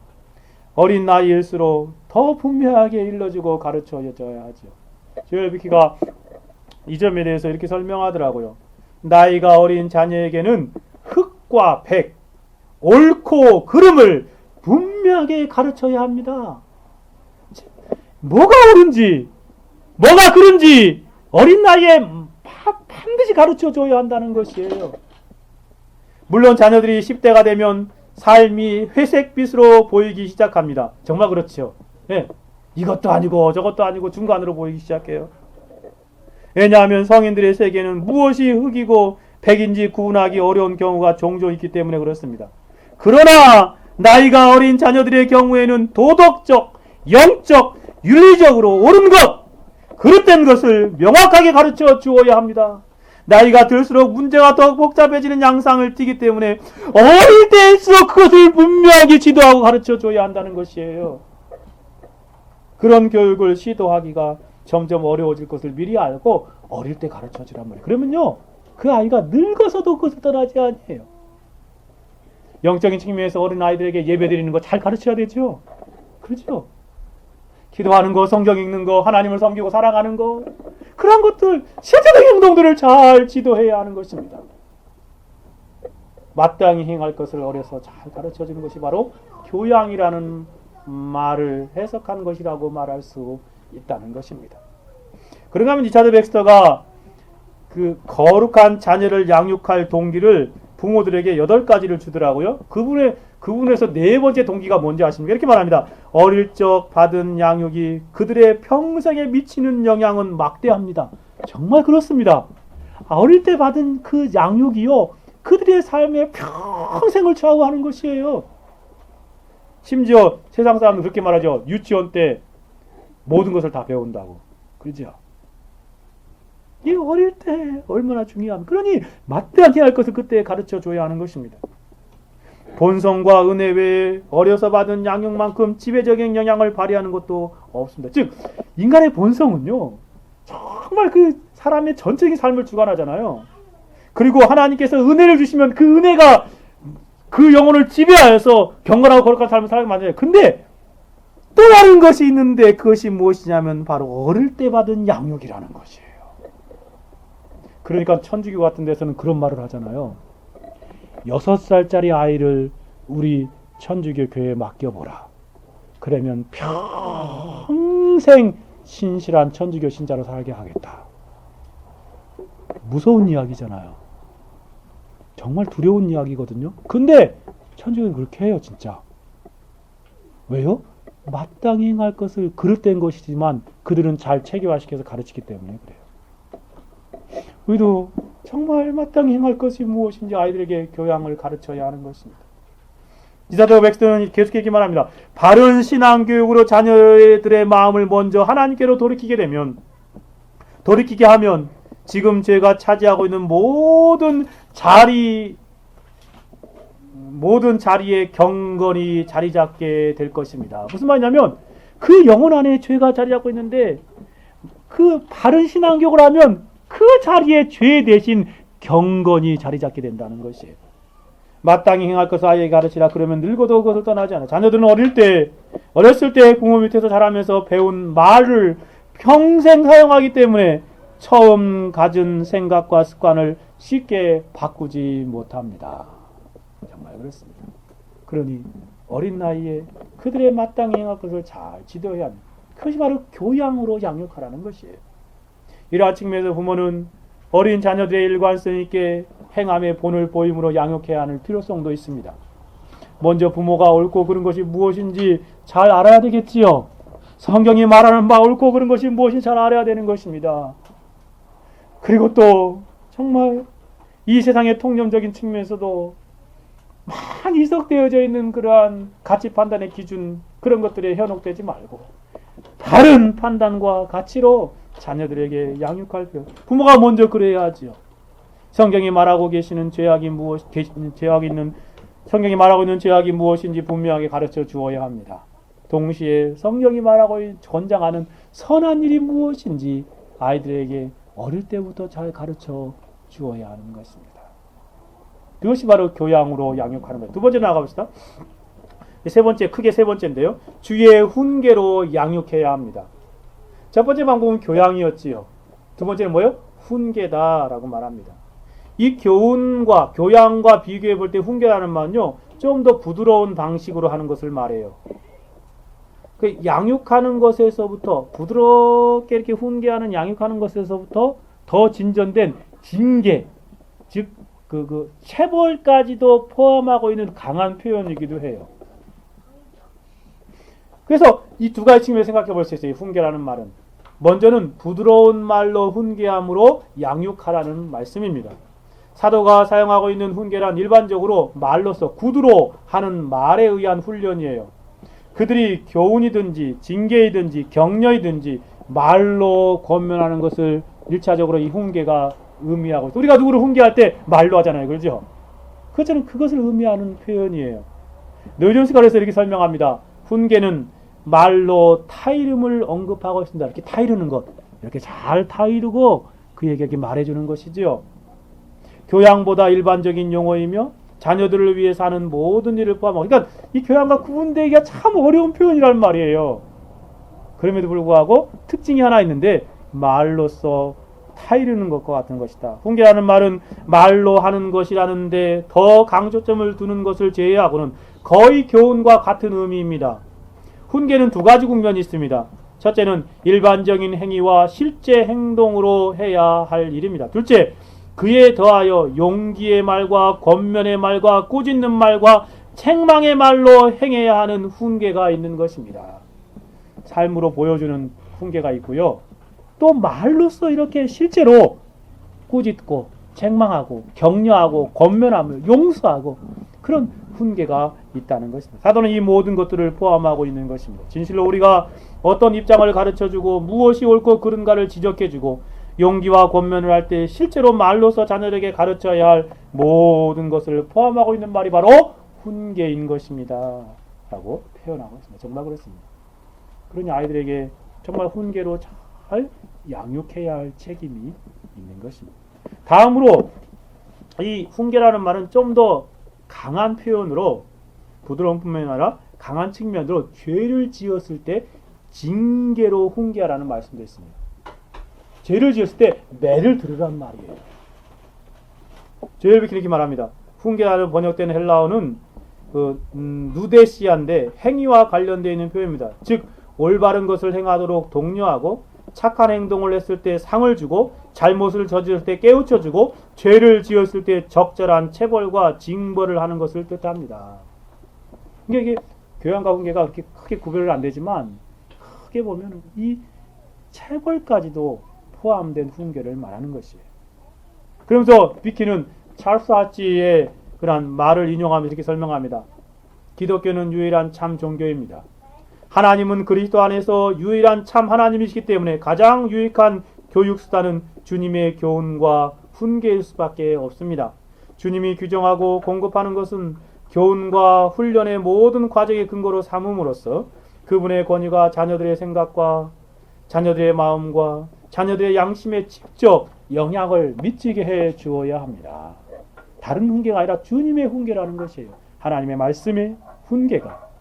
어린 나이일수록 더 분명하게 일러주고 가르쳐 줘야 하죠. 조엘 비키가 이 점에 대해서 이렇게 설명하더라고요. 나이가 어린 자녀에게는 흑과 백, 옳고 그름을 분명하게 가르쳐야 합니다. 뭐가 옳은지 뭐가 그런지 어린 나이에 반드시 가르쳐줘야 한다는 것이에요. 물론 자녀들이 10대가 되면 삶이 회색빛으로 보이기 시작합니다. 정말 그렇죠. 예, 이것도 아니고 저것도 아니고 중간으로 보이기 시작해요. 왜냐하면 성인들의 세계는 무엇이 흙이고 백인지 구분하기 어려운 경우가 종종 있기 때문에 그렇습니다. 그러나 나이가 어린 자녀들의 경우에는 도덕적, 영적, 윤리적으로 옳은 것, 그릇된 것을 명확하게 가르쳐 주어야 합니다. 나이가 들수록 문제가 더 복잡해지는 양상을 띠기 때문에 어릴 때일수록 그것을 분명하게 지도하고 가르쳐 줘야 한다는 것이에요. 그런 교육을 시도하기가 점점 어려워질 것을 미리 알고 어릴 때 가르쳐 주란 말이에요. 그러면요, 그 아이가 늙어서도 그것을 떠나지 아니에요. 영적인 측면에서 어린 아이들에게 예배 드리는 거 잘 가르쳐야 되죠. 그렇죠? 기도하는 거, 성경 읽는 거, 하나님을 섬기고 살아가는 거, 그런 것들, 실제적인 행동들을 잘 지도해야 하는 것입니다. 마땅히 행할 것을 어려서 잘 가르쳐주는 것이 바로 교양이라는 말을 해석한 것이라고 말할 수 있다는 것입니다. 그런가 하면 리차드 백스터가 그 거룩한 자녀를 양육할 동기를 부모들에게 8가지를 주더라고요. 그분에서 4번째 동기가 뭔지 아십니까? 이렇게 말합니다. 어릴 적 받은 양육이 그들의 평생에 미치는 영향은 막대합니다. 정말 그렇습니다. 어릴 때 받은 그 양육이요, 그들의 삶에 평생을 좌우하는 것이에요. 심지어 세상 사람은 그렇게 말하죠. 유치원 때 모든 것을 다 배운다고. 그러죠? 이 어릴 때 얼마나 중요합니까? 그러니 마땅히 할 것을 그때 가르쳐 줘야 하는 것입니다. 본성과 은혜 외에 어려서 받은 양육만큼 지배적인 영향을 발휘하는 것도 없습니다. 즉, 인간의 본성은요, 정말 그 사람의 전적인 삶을 주관하잖아요. 그리고 하나님께서 은혜를 주시면 그 은혜가 그 영혼을 지배하여서 경건하고 거룩한 삶을 살게 만들어요. 근데 또 다른 것이 있는데 그것이 무엇이냐면 바로 어릴 때 받은 양육이라는 것이에요. 그러니까 천주교 같은 데서는 그런 말을 하잖아요. 6살짜리 아이를 우리 천주교 교회에 맡겨보라. 그러면 평생 신실한 천주교 신자로 살게 하겠다. 무서운 이야기잖아요. 정말 두려운 이야기거든요. 근데 천주교는 그렇게 해요, 진짜. 왜요? 마땅히 행할 것을 그릇된 것이지만 그들은 잘 체계화시켜서 가르치기 때문에 그래요. 우리도 정말 마땅히 행할 것이 무엇인지 아이들에게 교양을 가르쳐야 하는 것입니다. 리차드 백스터는 계속 얘기 말합니다. 바른 신앙교육으로 자녀들의 마음을 먼저 하나님께로 돌이키게 하면 지금 제가 차지하고 있는 모든 자리에 경건이 자리 잡게 될 것입니다. 무슨 말이냐면 그 영혼 안에 죄가 자리 잡고 있는데 그 바른 신앙교육을 하면 그 자리에 죄 대신 경건이 자리 잡게 된다는 것이에요. 마땅히 행할 것을 아이에게 가르치라. 그러면 늙어도 그것을 떠나지 않아. 자녀들은 어렸을 때 부모 밑에서 자라면서 배운 말을 평생 사용하기 때문에 처음 가진 생각과 습관을 쉽게 바꾸지 못합니다. 정말 그렇습니다. 그러니 어린 나이에 그들의 마땅히 행할 것을 잘 지도해야 합니다. 그것이 바로 교양으로 양육하라는 것이에요. 이러한 측면에서 부모는 어린 자녀들의 일관성 있게 행함의 본을 보임으로 양육해야 하는 필요성도 있습니다. 먼저 부모가 옳고 그른 것이 무엇인지 잘 알아야 되겠지요. 성경이 말하는 바 옳고 그른 것이 무엇인지 잘 알아야 되는 것입니다. 그리고 또 정말 이 세상의 통념적인 측면에서도 많이 이석되어져 있는 그러한 가치 판단의 기준, 그런 것들에 현혹되지 말고 다른 판단과 가치로 자녀들에게 양육할 필요. 부모가 먼저 그래야 하지요. 성경이 말하고 계시는 성경이 말하고 있는 죄악이 무엇인지 분명하게 가르쳐 주어야 합니다. 동시에 성경이 말하고 권장하는 선한 일이 무엇인지 아이들에게 어릴 때부터 잘 가르쳐 주어야 하는 것입니다. 그것이 바로 교양으로 양육하는 거예요. 두 번째 나가봅시다. 크게 세 번째인데요. 주의 훈계로 양육해야 합니다. 첫 번째 방법은 교양이었지요. 두 번째는 뭐예요? 훈계다라고 말합니다. 이 교양과 비교해 볼 때 훈계라는 말은요, 좀 더 부드러운 방식으로 하는 것을 말해요. 그 양육하는 것에서부터, 부드럽게 이렇게 훈계하는 양육하는 것에서부터 더 진전된 징계, 즉 체벌까지도 포함하고 있는 강한 표현이기도 해요. 그래서 이 두 가지 측면을 생각해 볼 수 있어요. 훈계라는 말은 먼저는 부드러운 말로 훈계함으로 양육하라는 말씀입니다. 사도가 사용하고 있는 훈계란 일반적으로 말로서 구두로 하는 말에 의한 훈련이에요. 그들이 교훈이든지 징계이든지 격려이든지 말로 권면하는 것을 1차적으로 이 훈계가 의미하고 있어요. 우리가 누구를 훈계할 때 말로 하잖아요. 그렇죠? 그것은 그것을 의미하는 표현이에요. 노이존스가 그래서 이렇게 설명합니다. 훈계는 말로 타이름을 언급하고 있습니다. 이렇게 타이르는 것, 이렇게 잘 타이르고 그에게 이렇게 말해주는 것이지요. 교양보다 일반적인 용어이며 자녀들을 위해서 하는 모든 일을 포함하고, 그러니까 이 교양과 구분되기가 참 어려운 표현이란 말이에요. 그럼에도 불구하고 특징이 하나 있는데 말로써 타이르는 것과 같은 것이다. 훈계라는 말은 말로 하는 것이라는데 더 강조점을 두는 것을 제외하고는 거의 교훈과 같은 의미입니다. 훈계는 두 가지 국면이 있습니다. 첫째는 일반적인 행위와 실제 행동으로 해야 할 일입니다. 둘째, 그에 더하여 용기의 말과 권면의 말과 꾸짖는 말과 책망의 말로 행해야 하는 훈계가 있는 것입니다. 삶으로 보여주는 훈계가 있고요. 또 말로써 이렇게 실제로 꾸짖고 책망하고 격려하고 권면하며 용서하고 그런 훈계가 있다는 것입니다. 사도는 이 모든 것들을 포함하고 있는 것입니다. 진실로 우리가 어떤 입장을 가르쳐주고 무엇이 옳고 그른가를 지적해주고 용기와 권면을 할 때 실제로 말로서 자녀에게 가르쳐야 할 모든 것을 포함하고 있는 말이 바로 훈계인 것입니다. 라고 표현하고 있습니다. 정말 그렇습니다. 그러니 아이들에게 정말 훈계로 잘 양육해야 할 책임이 있는 것입니다. 다음으로 이 훈계라는 말은 좀 더 강한 표현으로 부드러운 뿐만 아니라 강한 측면으로 죄를 지었을 때 징계로 훈계하라는 말씀도 있습니다. 죄를 지었을 때 매를 들으란 말이에요. 죄를 비키는 이렇게 말합니다. 훈계라는 번역된 헬라어는 누데시아인데 행위와 관련되어 있는 표현입니다. 즉 올바른 것을 행하도록 독려하고 착한 행동을 했을 때 상을 주고 잘못을 저질렀을 때 깨우쳐주고 죄를 지었을 때 적절한 체벌과 징벌을 하는 것을 뜻합니다. 이게 교양과 훈계가 그렇게 크게 구별을 안 되지만 크게 보면 이 체벌까지도 포함된 훈계를 말하는 것이에요. 그러면서 비키는 찰스 하치의 그런 말을 인용하면서 이렇게 설명합니다. 기독교는 유일한 참 종교입니다. 하나님은 그리스도 안에서 유일한 참 하나님이시기 때문에 가장 유익한 교육수단은 주님의 교훈과 훈계일 수밖에 없습니다. 주님이 규정하고 공급하는 것은 교훈과 훈련의 모든 과정의 근거로 삼음으로써 그분의 권위가 자녀들의 생각과 자녀들의 마음과 자녀들의 양심에 직접 영향을 미치게 해 주어야 합니다. 다른 훈계가 아니라 주님의 훈계라는 것이에요. 하나님의 말씀의 훈계가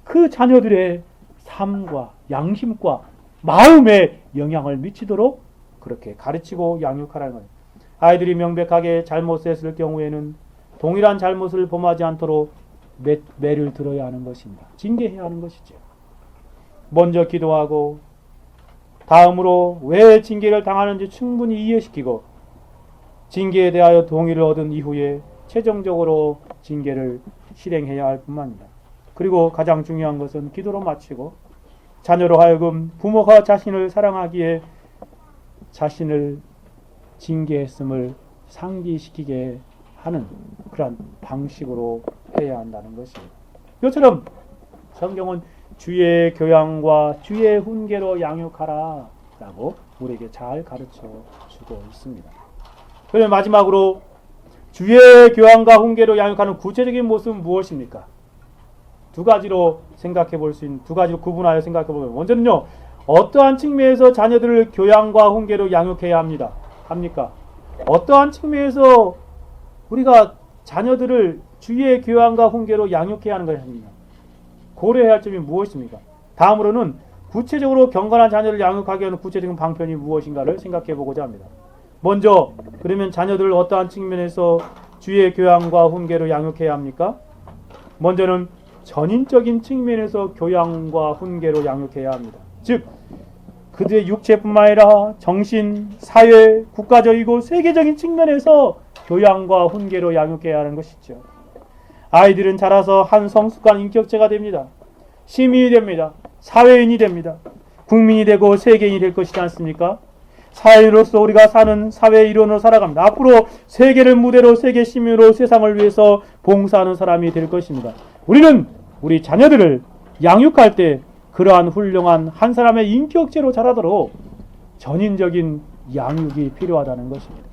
그 자녀들의 삶과 양심과 마음에 영향을 미치도록 그렇게 가르치고 양육하라는 거예요. 아이들이 명백하게 잘못했을 경우에는 동일한 잘못을 범하지 않도록 매를 들어야 하는 것입니다. 징계해야 하는 것이죠. 먼저 기도하고 다음으로 왜 징계를 당하는지 충분히 이해시키고 징계에 대하여 동의를 얻은 이후에 최종적으로 징계를 실행해야 할 뿐만입니다. 그리고 가장 중요한 것은 기도로 마치고 자녀로 하여금 부모가 자신을 사랑하기에 자신을 징계했음을 상기시키게 하는 그런 방식으로 해야 한다는 것이에요. 이것처럼 성경은 주의 교양과 주의 훈계로 양육하라 라고 우리에게 잘 가르쳐 주고 있습니다. 그러면 마지막으로 주의 교양과 훈계로 양육하는 구체적인 모습은 무엇입니까? 두 가지로 생각해 볼 수 있는, 두 가지로 구분하여 생각해 보면, 먼저는요, 어떠한 측면에서 자녀들을 교양과 훈계로 양육해야 합니까? 어떠한 측면에서 우리가 자녀들을 주의 교양과 훈계로 양육해야 하는 것입니까? 고려해야 할 점이 무엇입니까? 다음으로는 구체적으로 경건한 자녀를 양육하기 위한 구체적인 방편이 무엇인가를 생각해 보고자 합니다. 먼저 그러면 자녀들을 어떠한 측면에서 주의 교양과 훈계로 양육해야 합니까? 먼저는 전인적인 측면에서 교양과 훈계로 양육해야 합니다. 즉 그들의 육체뿐만 아니라 정신, 사회, 국가적이고 세계적인 측면에서 교양과 훈계로 양육해야 하는 것이죠. 아이들은 자라서 한 성숙한 인격체가 됩니다. 시민이 됩니다. 사회인이 됩니다. 국민이 되고 세계인이 될 것이지 않습니까? 사회인으로서 우리가 사는 사회 일원으로 살아갑니다. 앞으로 세계를 무대로 세계 시민으로 세상을 위해서 봉사하는 사람이 될 것입니다. 우리는 우리 자녀들을 양육할 때 그러한 훌륭한 한 사람의 인격체로 자라도록 전인적인 양육이 필요하다는 것입니다.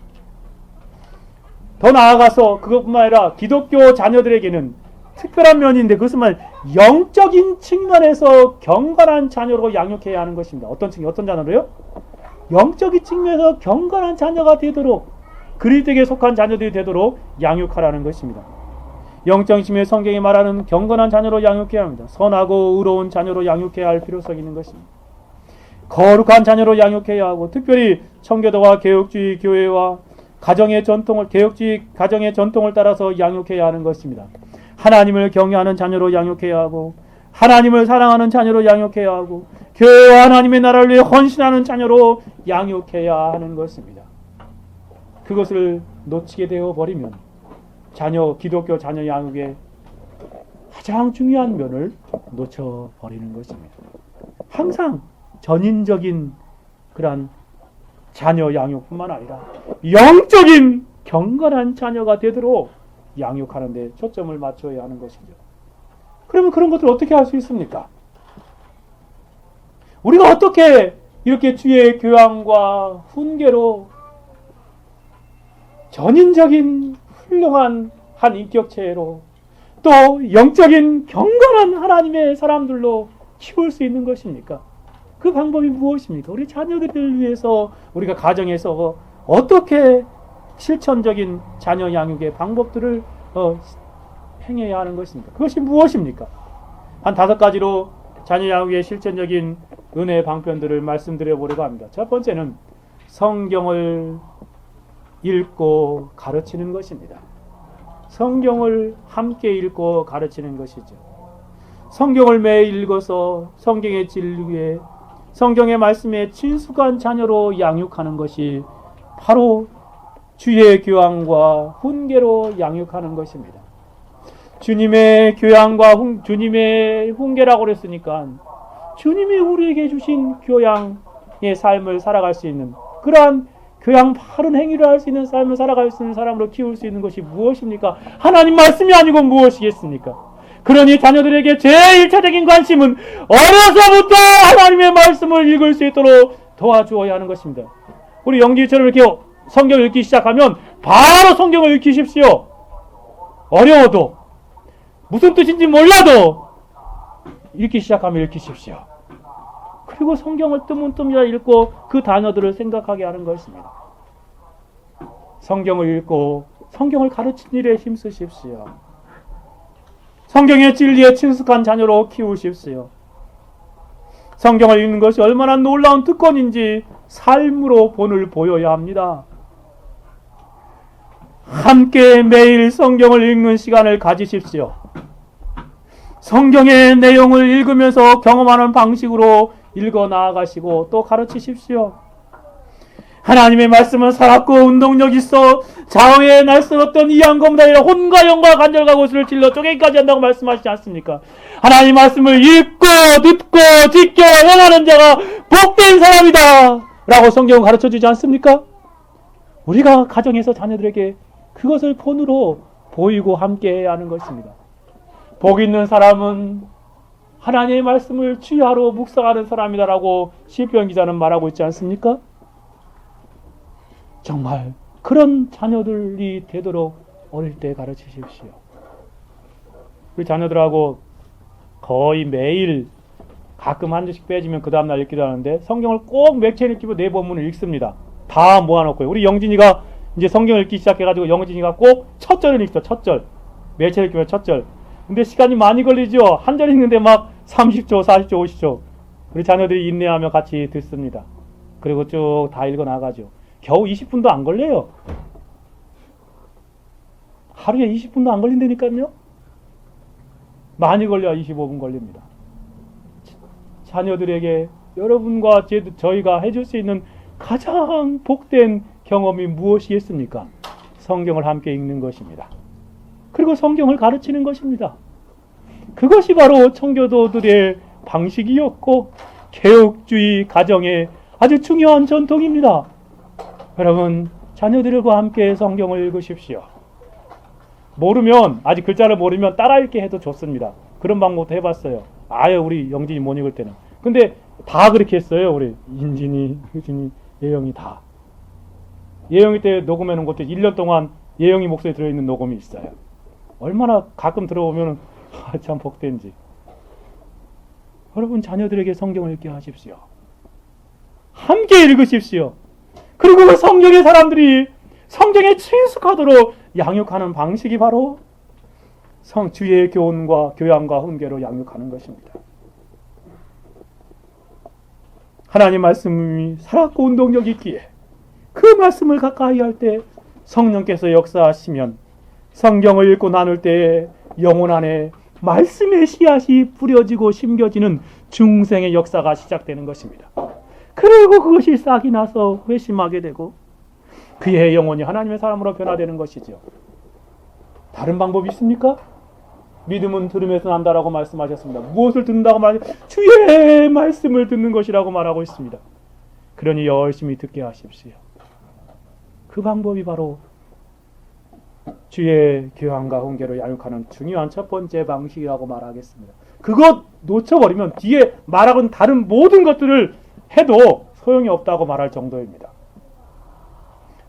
더 나아가서 그것뿐만 아니라 기독교 자녀들에게는 특별한 면인데 그것은 영적인 측면에서 경건한 자녀로 양육해야 하는 것입니다. 어떤 자녀로요? 영적인 측면에서 경건한 자녀가 되도록 그리스도에게 속한 자녀들이 되도록 양육하라는 것입니다. 영적인 측면에 성경이 말하는 경건한 자녀로 양육해야 합니다. 선하고 의로운 자녀로 양육해야 할 필요성이 있는 것입니다. 거룩한 자녀로 양육해야 하고 특별히 청교도와 개혁주의 교회와 개혁주의 가정의 전통을 따라서 양육해야 하는 것입니다. 하나님을 경외하는 자녀로 양육해야 하고 하나님을 사랑하는 자녀로 양육해야 하고 교회와 하나님의 나라를 위해 헌신하는 자녀로 양육해야 하는 것입니다. 그것을 놓치게 되어 버리면 기독교 자녀 양육의 가장 중요한 면을 놓쳐버리는 것입니다. 항상 전인적인 그러한 자녀 양육뿐만 아니라 영적인 경건한 자녀가 되도록 양육하는 데 초점을 맞춰야 하는 것이죠. 그러면 그런 것들을 어떻게 할 수 있습니까? 우리가 어떻게 이렇게 주의 교양과 훈계로 전인적인 훌륭한 한 인격체로 또 영적인 경건한 하나님의 사람들로 키울 수 있는 것입니까? 그 방법이 무엇입니까? 우리 자녀들을 위해서 우리가 가정에서 어떻게 실천적인 자녀 양육의 방법들을 행해야 하는 것입니까? 그것이 무엇입니까? 한 5가지로 자녀 양육의 실천적인 은혜의 방편들을 말씀드려 보려고 합니다. 첫 번째는 성경을 읽고 가르치는 것입니다. 성경을 함께 읽고 가르치는 것이죠. 성경을 매일 읽어서 성경의 진리에 성경의 말씀에 친숙한 자녀로 양육하는 것이 바로 주의 교양과 훈계로 양육하는 것입니다. 주님의 교양과 주님의 훈계라고 그랬으니까 주님이 우리에게 주신 교양의 삶을 살아갈 수 있는 그러한 교양 바른 행위를 할 수 있는 삶을 살아갈 수 있는 사람으로 키울 수 있는 것이 무엇입니까? 하나님 말씀이 아니고 무엇이겠습니까? 그러니 자녀들에게 제일 1차적인 관심은 어려서부터 하나님의 말씀을 읽을 수 있도록 도와주어야 하는 것입니다. 우리 영지처럼 이렇게 성경을 읽기 시작하면 바로 성경을 읽히십시오. 어려워도 무슨 뜻인지 몰라도 읽기 시작하면 읽히십시오. 그리고 성경을 뜨문뜨문이라 읽고 그 단어들을 생각하게 하는 것입니다. 성경을 읽고 성경을 가르치는 일에 힘쓰십시오. 성경의 진리에 친숙한 자녀로 키우십시오. 성경을 읽는 것이 얼마나 놀라운 특권인지 삶으로 본을 보여야 합니다. 함께 매일 성경을 읽는 시간을 가지십시오. 성경의 내용을 읽으면서 경험하는 방식으로 읽어 나아가시고 또 가르치십시오. 하나님의 말씀은 살았고 운동력 있어 좌우에 날쌘었던 이양검다 혼과 영과 간절과 고수를 찔러 쪼개기까지 한다고 말씀하시지 않습니까? 하나님 말씀을 읽고 듣고 지켜 행하는 자가 복된 사람이다 라고 성경은 가르쳐주지 않습니까? 우리가 가정에서 자녀들에게 그것을 본으로 보이고 함께 해야 하는 것입니다. 복 있는 사람은 하나님의 말씀을 주야로 묵상하는 사람이다라고 시편 기자는 말하고 있지 않습니까? 정말 그런 자녀들이 되도록 어릴 때 가르치십시오. 우리 자녀들하고 거의 매일 가끔 한 주씩 빼지면 그 다음날 읽기도 하는데 성경을 꼭 맥체를 읽고 네 본문을 읽습니다. 다 모아놓고요. 우리 영진이가 이제 성경을 읽기 시작해가지고 영진이가 꼭 첫 절을 읽죠. 첫 절. 매체 읽으면 첫 절. 근데 시간이 많이 걸리죠. 한 절 읽는데 막 30초, 40초, 50초. 우리 자녀들이 인내하며 같이 듣습니다. 그리고 쭉 다 읽어 나가죠. 겨우 20분도 안 걸려요. 하루에 20분도 안 걸린다니까요. 많이 걸려야 25분 걸립니다. 자녀들에게 여러분과 저희가 해줄 수 있는 가장 복된 경험이 무엇이겠습니까? 성경을 함께 읽는 것입니다. 그리고 성경을 가르치는 것입니다. 그것이 바로 청교도들의 방식이었고 개혁주의 가정의 아주 중요한 전통입니다. 여러분, 자녀들과 함께 성경을 읽으십시오. 모르면, 아직 글자를 모르면 따라 읽게 해도 좋습니다. 그런 방법도 해봤어요. 아예 우리 영진이 못 읽을 때는. 근데 다 그렇게 했어요. 우리 인진이, 효진이, 예영이 다. 예영이 때 녹음해놓은 것도 1년 동안 예영이 목소리 들어있는 녹음이 있어요. 얼마나 가끔 들어보면 참 복된지. 여러분, 자녀들에게 성경을 읽게 하십시오. 함께 읽으십시오. 그리고 그 성경의 사람들이 성경에 친숙하도록 양육하는 방식이 바로 주의 교훈과 교양과 훈계로 양육하는 것입니다. 하나님 말씀이 살았고 운동력이 있기에 그 말씀을 가까이 할 때 성령께서 역사하시면 성경을 읽고 나눌 때 영혼 안에 말씀의 씨앗이 뿌려지고 심겨지는 중생의 역사가 시작되는 것입니다. 그리고 그것이 싹이 나서 회심하게 되고 그의 영혼이 하나님의 사람으로 변화되는 것이죠. 다른 방법이 있습니까? 믿음은 들음에서 난다라고 말씀하셨습니다. 무엇을 듣는다고 말하죠? 주의 말씀을 듣는 것이라고 말하고 있습니다. 그러니 열심히 듣게 하십시오. 그 방법이 바로 주의 교양과 훈계로 양육하는 중요한 첫 번째 방식이라고 말하겠습니다. 그것 놓쳐버리면 뒤에 말하고는 다른 모든 것들을 해도 소용이 없다고 말할 정도입니다.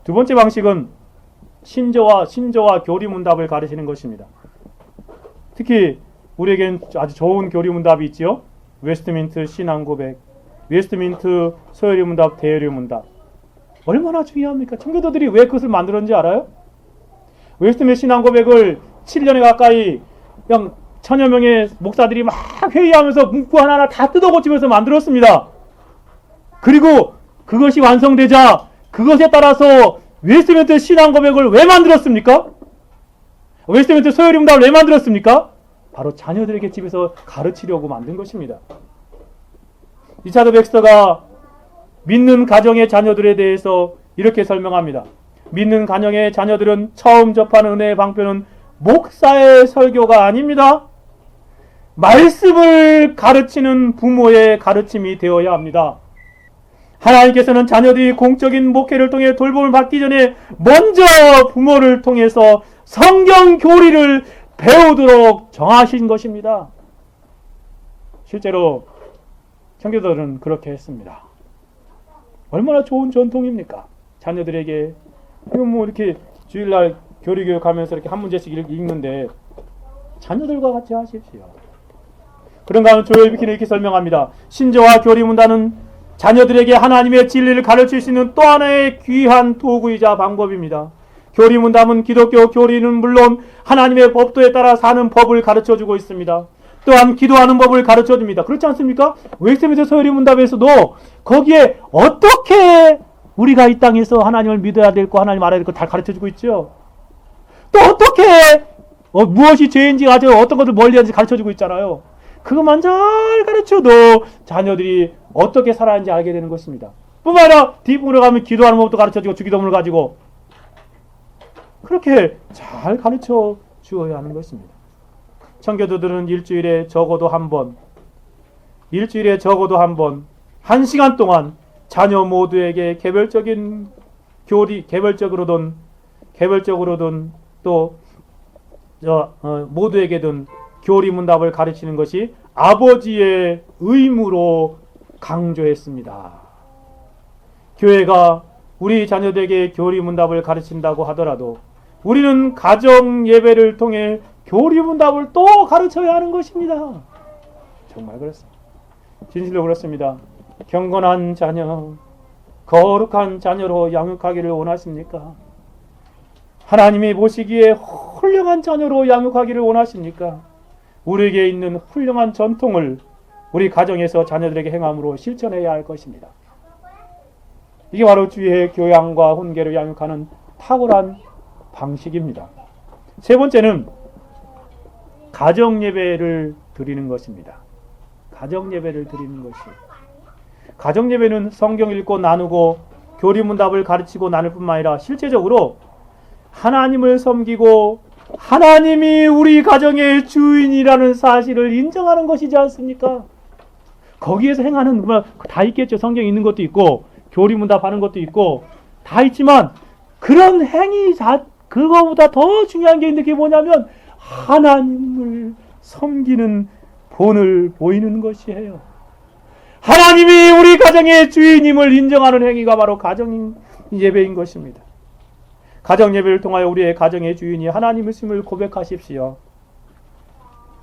두 번째 방식은 신조와 교리문답을 가르치는 것입니다. 특히 우리에겐 아주 좋은 교리문답이 있지요. 웨스트민트 신앙고백, 웨스트민트 소요리문답, 대요리문답. 얼마나 중요합니까? 청교도들이 왜 그것을 만들었는지 알아요? 웨스트민트 신앙고백을 7년에 가까이 그냥 천여 명의 목사들이 막 회의하면서 문구 하나하나 다 뜯어고치면서 만들었습니다. 그리고 그것이 완성되자 그것에 따라서 웨스트민트 신앙고백을 왜 만들었습니까? 웨스트민트 소요리문답을 왜 만들었습니까? 바로 자녀들에게 집에서 가르치려고 만든 것입니다. 리차드 백스터가 믿는 가정의 자녀들에 대해서 이렇게 설명합니다. 믿는 가정의 자녀들은 처음 접하는 은혜의 방편은 목사의 설교가 아닙니다. 말씀을 가르치는 부모의 가르침이 되어야 합니다. 하나님께서는 자녀들이 공적인 목회를 통해 돌봄을 받기 전에 먼저 부모를 통해서 성경 교리를 배우도록 정하신 것입니다. 실제로 청교도들은 그렇게 했습니다. 얼마나 좋은 전통입니까? 자녀들에게 뭐 이렇게 주일날 교리교육하면서 이렇게 한 문제씩 읽는데 자녀들과 같이 하십시오. 그런가 하면 조엘 비키는 이렇게 설명합니다. 신조와 교리문답은 자녀들에게 하나님의 진리를 가르칠 수 있는 또 하나의 귀한 도구이자 방법입니다. 교리문답은 기독교 교리는 물론 하나님의 법도에 따라 사는 법을 가르쳐주고 있습니다. 또한 기도하는 법을 가르쳐줍니다. 그렇지 않습니까? 웨스트민스터 소요리문답에서도 거기에 어떻게 우리가 이 땅에서 하나님을 믿어야 될 거, 하나님 알아야 될 거 다 가르쳐주고 있죠. 또 어떻게 무엇이 죄인지 아주 어떤 것을 멀리해야 되는지 가르쳐주고 있잖아요. 그것만 잘 가르쳐도 자녀들이 어떻게 살아야 하는지 알게 되는 것입니다. 뿐만 아니라 뒷부분에 가면 기도하는 법도 가르쳐주고 주기도문을 가지고 그렇게 잘 가르쳐 주어야 하는 것입니다. 청교도들은 일주일에 적어도 한 번, 1시간 동안 자녀 모두에게 개별적인 교리, 개별적으로든 또 모두에게든 교리문답을 가르치는 것이 아버지의 의무로 강조했습니다. 교회가 우리 자녀들에게 교리문답을 가르친다고 하더라도 우리는 가정 예배를 통해 교리문답을 또 가르쳐야 하는 것입니다. 정말 그렇습니다. 진실로 그렇습니다. 경건한 자녀, 거룩한 자녀로 양육하기를 원하십니까? 하나님이 보시기에 훌륭한 자녀로 양육하기를 원하십니까? 우리에게 있는 훌륭한 전통을 우리 가정에서 자녀들에게 행함으로 실천해야 할 것입니다. 이게 바로 주의 교양과 훈계로 양육하는 탁월한 방식입니다. 세 번째는 가정예배를 드리는 것입니다. 가정예배를 드리는 것이. 가정예배는 성경 읽고 나누고 교리문답을 가르치고 나눌 뿐만 아니라 실제적으로 하나님을 섬기고 하나님이 우리 가정의 주인이라는 사실을 인정하는 것이지 않습니까? 거기에서 행하는 다 있겠죠. 성경에 있는 것도 있고 교리문답 하는 것도 있고 다 있지만 그런 행위 그거보다 더 중요한 게 있는 게 뭐냐면 하나님을 섬기는 본을 보이는 것이에요. 하나님이 우리 가정의 주인임을 인정하는 행위가 바로 가정 예배인 것입니다. 가정 예배를 통하여 우리의 가정의 주인이 하나님이심을 고백하십시오.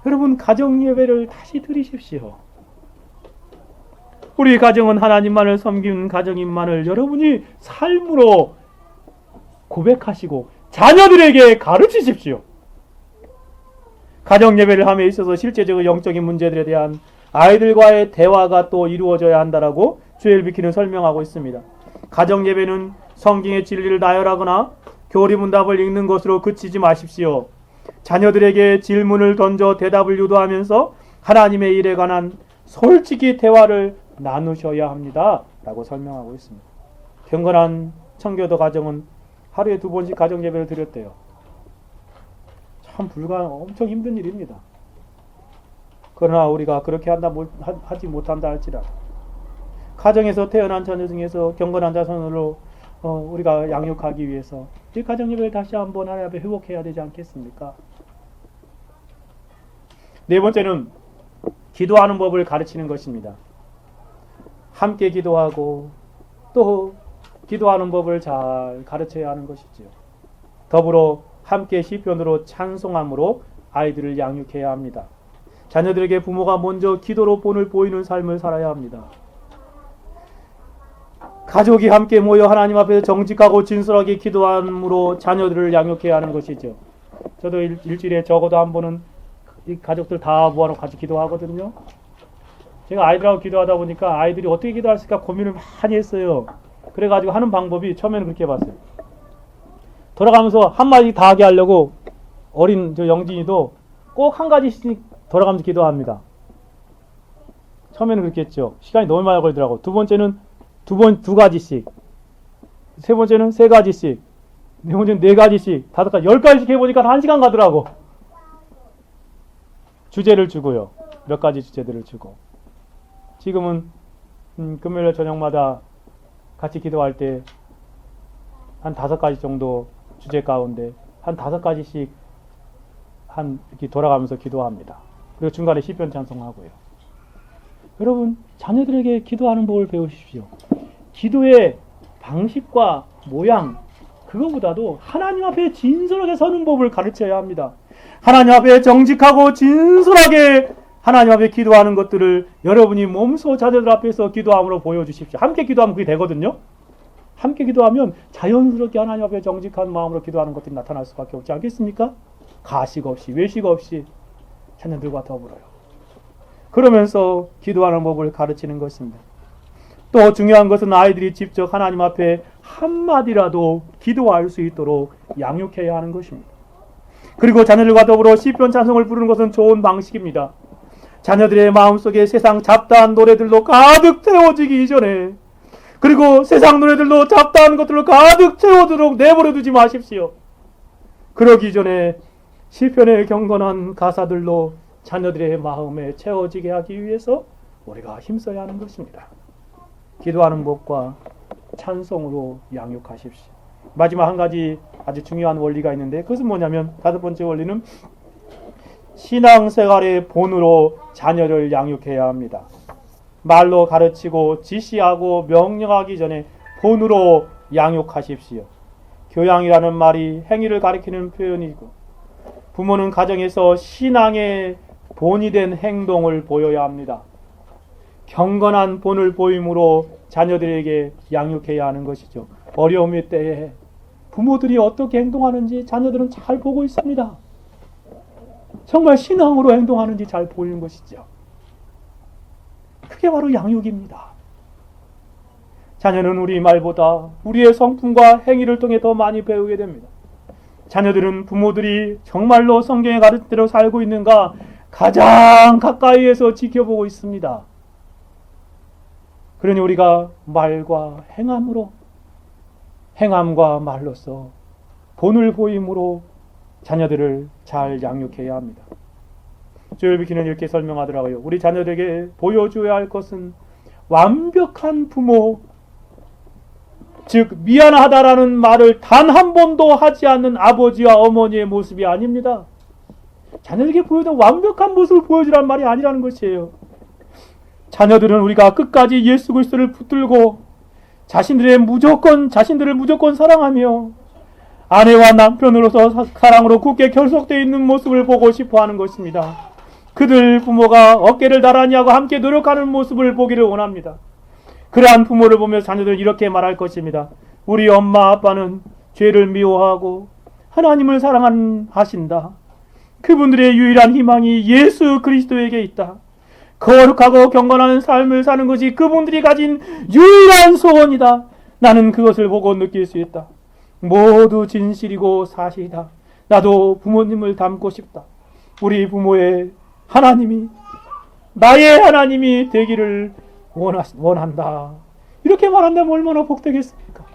여러분, 가정 예배를 다시 드리십시오. 우리 가정은 하나님만을 섬기는 가정임만을 여러분이 삶으로 고백하시고 자녀들에게 가르치십시오. 가정 예배를 함에 있어서 실제적인 영적인 문제들에 대한 아이들과의 대화가 또 이루어져야 한다라고 주엘 비키는 설명하고 있습니다. 가정 예배는 성경의 진리를 나열하거나 교리문답을 읽는 것으로 그치지 마십시오. 자녀들에게 질문을 던져 대답을 유도하면서 하나님의 일에 관한 솔직히 대화를 나누셔야 합니다. 라고 설명하고 있습니다. 경건한 청교도 가정은 하루에 2번씩 가정 예배를 드렸대요. 참 엄청 힘든 일입니다. 그러나 우리가 그렇게 하지 못한다 할지라도 가정에서 태어난 자녀 중에서 경건한 자손으로 우리가 양육하기 위해서 이 가정 예배를 다시 한번 하나님 앞에 회복해야 되지 않겠습니까? 네 번째는 기도하는 법을 가르치는 것입니다. 함께 기도하고 또 기도하는 법을 잘 가르쳐야 하는 것이지요. 더불어 함께 시편으로 찬송함으로 아이들을 양육해야 합니다. 자녀들에게 부모가 먼저 기도로 본을 보이는 삶을 살아야 합니다. 가족이 함께 모여 하나님 앞에서 정직하고 진솔하게 기도함으로 자녀들을 양육해야 하는 것이죠. 저도 일주일에 적어도 한 번은 이 가족들 다 모아놓고 같이 기도하거든요. 제가 아이들하고 기도하다 보니까 아이들이 어떻게 기도할까 고민을 많이 했어요. 그래가지고 하는 방법이 처음에는 그렇게 해봤어요. 돌아가면서 한마디 다 하게 하려고 어린 저 영진이도 꼭 한 가지씩 돌아가면서 기도합니다. 처음에는 그렇게 했죠. 시간이 너무 많이 걸리더라고. 두 번째는 두 가지씩, 세 번째는 3가지씩, 네 번째는 4가지씩, 5가지, 10가지씩 해보니까 1시간 가더라고. 주제를 주고요. 몇 가지 주제들을 주고. 지금은 금요일 저녁마다 같이 기도할 때 한 5가지 정도 주제 가운데 한 5가지씩 이렇게 돌아가면서 기도합니다. 그리고 중간에 시편 찬송하고요. 여러분, 자녀들에게 기도하는 법을 배우십시오. 기도의 방식과 모양, 그거보다도 하나님 앞에 진솔하게 서는 법을 가르쳐야 합니다. 하나님 앞에 정직하고 진솔하게 하나님 앞에 기도하는 것들을 여러분이 몸소 자녀들 앞에서 기도함으로 보여주십시오. 함께 기도하면 그게 되거든요. 함께 기도하면 자연스럽게 하나님 앞에 정직한 마음으로 기도하는 것들이 나타날 수밖에 없지 않겠습니까? 가식 없이 외식 없이 자녀들과 더불어요. 그러면서 기도하는 법을 가르치는 것입니다. 또 중요한 것은 아이들이 직접 하나님 앞에 한마디라도 기도할 수 있도록 양육해야 하는 것입니다. 그리고 자녀들과 더불어 시편 찬송을 부르는 것은 좋은 방식입니다. 자녀들의 마음속에 세상 잡다한 노래들로 가득 채워지기 이전에, 그리고 세상 노래들로 잡다한 것들로 가득 채워도록 내버려 두지 마십시오. 그러기 전에 시편의 경건한 가사들로 자녀들의 마음에 채워지게 하기 위해서 우리가 힘써야 하는 것입니다. 기도하는 법과 찬송으로 양육하십시오. 마지막 한 가지 아주 중요한 원리가 있는데, 그것은 뭐냐면 5번째 원리는 신앙생활의 본으로 자녀를 양육해야 합니다. 말로 가르치고 지시하고 명령하기 전에 본으로 양육하십시오. 교양이라는 말이 행위를 가리키는 표현이고, 부모는 가정에서 신앙의 본이 된 행동을 보여야 합니다. 경건한 본을 보임으로 자녀들에게 양육해야 하는 것이죠. 어려움의 때에 부모들이 어떻게 행동하는지 자녀들은 잘 보고 있습니다. 정말 신앙으로 행동하는지 잘 보이는 것이죠. 그게 바로 양육입니다. 자녀는 우리 말보다 우리의 성품과 행위를 통해 더 많이 배우게 됩니다. 자녀들은 부모들이 정말로 성경에 가르친 대로 살고 있는가 가장 가까이에서 지켜보고 있습니다. 그러니 우리가 말과 행함과 말로서 본을 보임으로 자녀들을 잘 양육해야 합니다. 조엘비키는 이렇게 설명하더라고요. 우리 자녀들에게 보여줘야 할 것은 완벽한 부모, 즉 미안하다라는 말을 단 한 번도 하지 않는 아버지와 어머니의 모습이 아닙니다. 자녀에게 보여도 완벽한 모습을 보여주라는 말이 아니라는 것이에요. 자녀들은 우리가 끝까지 예수 그리스도를 붙들고 자신들을 무조건 사랑하며 아내와 남편으로서 사랑으로 굳게 결속되어 있는 모습을 보고 싶어 하는 것입니다. 그들 부모가 어깨를 나란히 하고 함께 노력하는 모습을 보기를 원합니다. 그러한 부모를 보며 자녀들은 이렇게 말할 것입니다. 우리 엄마 아빠는 죄를 미워하고 하나님을 사랑하신다. 그분들의 유일한 희망이 예수 그리스도에게 있다. 거룩하고 경건한 삶을 사는 것이 그분들이 가진 유일한 소원이다. 나는 그것을 보고 느낄 수 있다. 모두 진실이고 사실이다. 나도 부모님을 닮고 싶다. 우리 부모의 하나님이 나의 하나님이 되기를 원한다. 이렇게 말한다면 얼마나 복되겠습니까?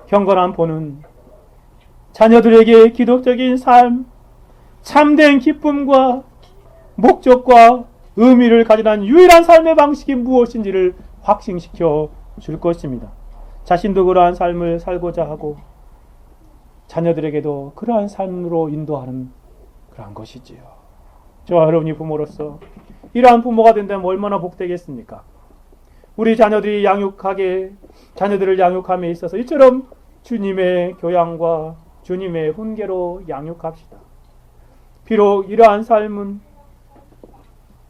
경건한 본은 자녀들에게 기독적인 삶, 참된 기쁨과 목적과 의미를 가지는 유일한 삶의 방식이 무엇인지를 확신시켜 줄 것입니다. 자신도 그러한 삶을 살고자 하고 자녀들에게도 그러한 삶으로 인도하는 그러한 것이지요. 저와 여러분이 부모로서 이러한 부모가 된다면 얼마나 복되겠습니까? 우리 자녀들을 양육함에 있어서 이처럼 주님의 교양과 주님의 훈계로 양육합시다. 비록 이러한 삶은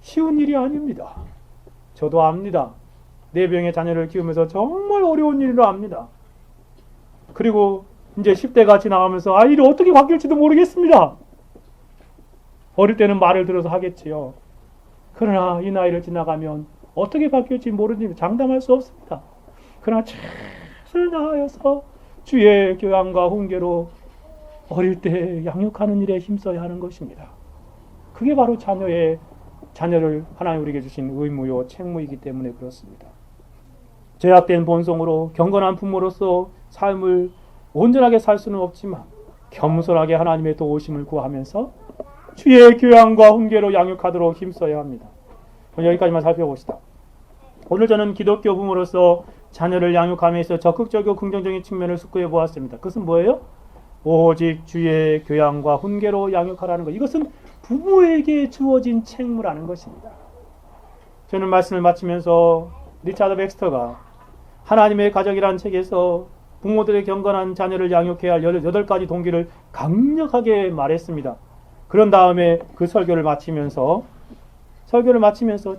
쉬운 일이 아닙니다. 저도 압니다. 4명의 자녀를 키우면서 정말 어려운 일로 압니다. 그리고 이제 10대가 지나가면서 아이를 어떻게 바뀔지도 모르겠습니다. 어릴 때는 말을 들어서 하겠지요. 그러나 이 나이를 지나가면 어떻게 바뀔지 모르니 장담할 수 없습니다. 그러나 최선을 다하여서 주의 교양과 훈계로 어릴 때 양육하는 일에 힘써야 하는 것입니다. 그게 바로 자녀를 하나님 우리에게 주신 의무요 책무이기 때문에 그렇습니다. 죄악된 본성으로 경건한 부모로서 삶을 온전하게 살 수는 없지만 겸손하게 하나님의 도우심을 구하면서 주의 교양과 훈계로 양육하도록 힘써야 합니다. 여기까지만 살펴봅시다. 오늘 저는 기독교 부모로서 자녀를 양육함에 있어 적극적이고 긍정적인 측면을 숙고해 보았습니다. 그것은 뭐예요? 오직 주의 교양과 훈계로 양육하라는 것. 이것은 부모에게 주어진 책무라는 것입니다. 저는 말씀을 마치면서 리차드 백스터가 하나님의 가정이라는 책에서 부모들의 경건한 자녀를 양육해야 할 18가지 동기를 강력하게 말했습니다. 그런 다음에 그 설교를 마치면서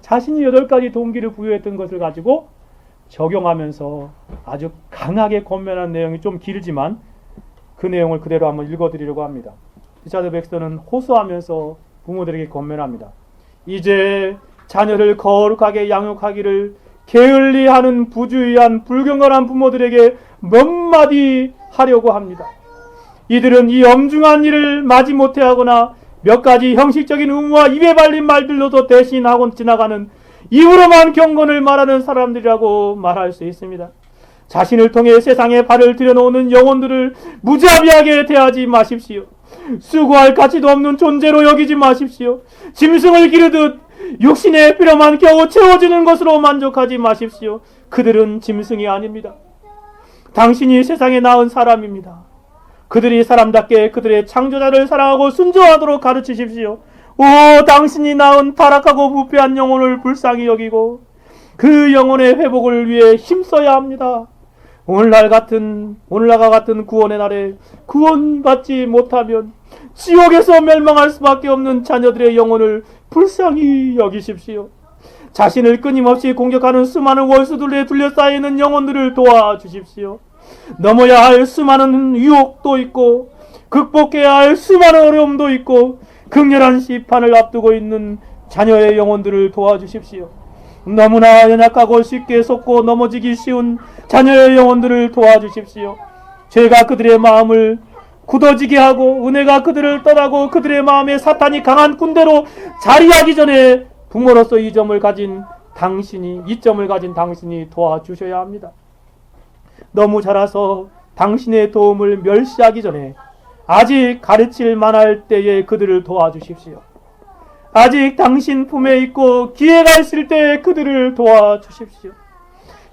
자신이 8가지 동기를 부여했던 것을 가지고 적용하면서 아주 강하게 권면한 내용이 좀 길지만 그 내용을 그대로 한번 읽어드리려고 합니다. 리차드 백스터는 호소하면서 부모들에게 권면합니다. 이제 자녀를 거룩하게 양육하기를 게을리하는 부주의한 불경건한 부모들에게 몇 마디 하려고 합니다. 이들은 이 엄중한 일을 마지못해 하거나 몇 가지 형식적인 의무와 입에 발린 말들로도 대신하고 지나가는 입으로만 경건을 말하는 사람들이라고 말할 수 있습니다. 자신을 통해 세상에 발을 들여놓는 영혼들을 무자비하게 대하지 마십시오. 수고할 가치도 없는 존재로 여기지 마십시오. 짐승을 기르듯 육신의 필요만 겨우 채워주는 것으로 만족하지 마십시오. 그들은 짐승이 아닙니다. 당신이 세상에 낳은 사람입니다. 그들이 사람답게 그들의 창조자를 사랑하고 순종하도록 가르치십시오. 오, 당신이 낳은 타락하고 부패한 영혼을 불쌍히 여기고 그 영혼의 회복을 위해 힘써야 합니다. 오늘날과 같은 구원의 날에 구원받지 못하면 지옥에서 멸망할 수밖에 없는 자녀들의 영혼을 불쌍히 여기십시오. 자신을 끊임없이 공격하는 수많은 원수들에 둘러싸이는 영혼들을 도와주십시오. 넘어야 할 수많은 유혹도 있고 극복해야 할 수많은 어려움도 있고 극렬한 심판을 앞두고 있는 자녀의 영혼들을 도와주십시오. 너무나 연약하고 쉽게 속고 넘어지기 쉬운 자녀의 영혼들을 도와주십시오. 죄가 그들의 마음을 굳어지게 하고 은혜가 그들을 떠나고 그들의 마음에 사탄이 강한 군대로 자리하기 전에 부모로서 이 점을 가진 당신이 도와주셔야 합니다. 너무 자라서 당신의 도움을 멸시하기 전에 아직 가르칠 만할 때에 그들을 도와주십시오. 아직 당신 품에 있고 기회가 있을 때 그들을 도와주십시오.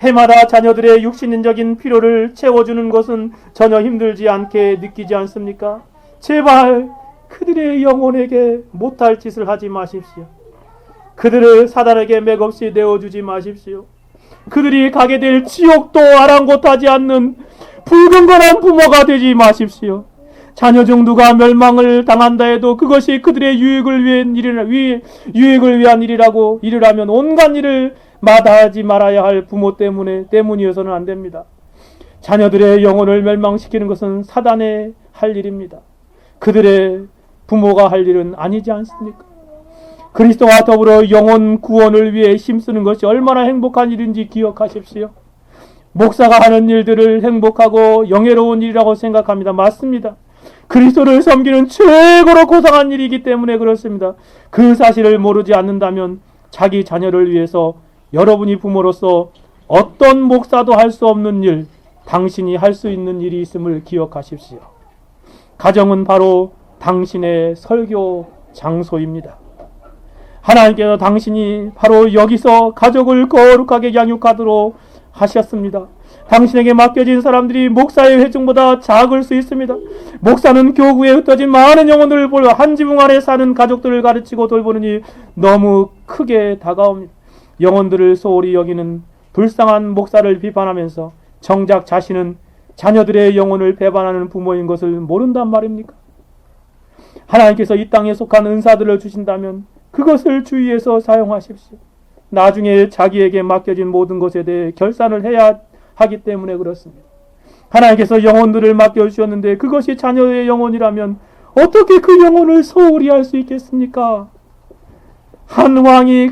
해마다 자녀들의 육신적인 필요를 채워주는 것은 전혀 힘들지 않게 느끼지 않습니까? 제발 그들의 영혼에게 못할 짓을 하지 마십시오. 그들을 사단에게 맥없이 내어주지 마십시오. 그들이 가게 될 지옥도 아랑곳하지 않는 불근건한 부모가 되지 마십시오. 자녀 중 누가 멸망을 당한다 해도 그것이 그들의 유익을 위한 일이라고 일을 하면 온갖 일을 마다하지 말아야 할 부모 때문이어서는 안 됩니다. 자녀들의 영혼을 멸망시키는 것은 사단의 할 일입니다. 그들의 부모가 할 일은 아니지 않습니까? 그리스도와 더불어 영혼 구원을 위해 힘쓰는 것이 얼마나 행복한 일인지 기억하십시오. 목사가 하는 일들을 행복하고 영예로운 일이라고 생각합니다. 맞습니다. 그리스도를 섬기는 최고로 고상한 일이기 때문에 그렇습니다. 그 사실을 모르지 않는다면 자기 자녀를 위해서 여러분이 부모로서 어떤 목사도 할 수 없는 일, 당신이 할 수 있는 일이 있음을 기억하십시오. 가정은 바로 당신의 설교 장소입니다. 하나님께서 당신이 바로 여기서 가족을 거룩하게 양육하도록 하셨습니다. 당신에게 맡겨진 사람들이 목사의 회중보다 작을 수 있습니다. 목사는 교구에 흩어진 많은 영혼들을 보려 한 지붕 아래 사는 가족들을 가르치고 돌보느니 너무 크게 다가옵니다. 영혼들을 소홀히 여기는 불쌍한 목사를 비판하면서 정작 자신은 자녀들의 영혼을 배반하는 부모인 것을 모른단 말입니까? 하나님께서 이 땅에 속한 은사들을 주신다면 그것을 주의해서 사용하십시오. 나중에 자기에게 맡겨진 모든 것에 대해 결산을 해야 하기 때문에 그렇습니다. 하나님께서 영혼들을 맡겨주셨는데 그것이 자녀의 영혼이라면 어떻게 그 영혼을 소홀히 할 수 있겠습니까? 한 왕이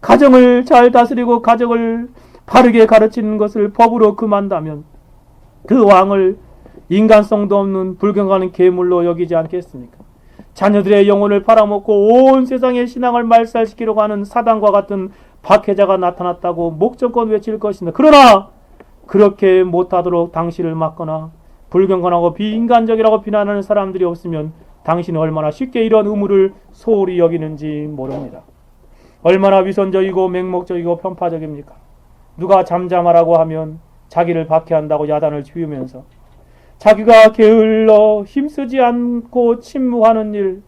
가정을 잘 다스리고 가정을 바르게 가르치는 것을 법으로 금한다면 그 왕을 인간성도 없는 불경하는 괴물로 여기지 않겠습니까? 자녀들의 영혼을 팔아먹고 온 세상의 신앙을 말살시키려고 하는 사단과 같은 박해자가 나타났다고 목전껏 외칠 것입니다. 그러나 그렇게 못하도록 당신을 막거나 불경건하고 비인간적이라고 비난하는 사람들이 없으면 당신은 얼마나 쉽게 이런 의무를 소홀히 여기는지 모릅니다. 얼마나 위선적이고 맹목적이고 편파적입니까? 누가 잠잠하라고 하면 자기를 박해한다고 야단을 피우면서 자기가 게을러 힘쓰지 않고 침묵하는 일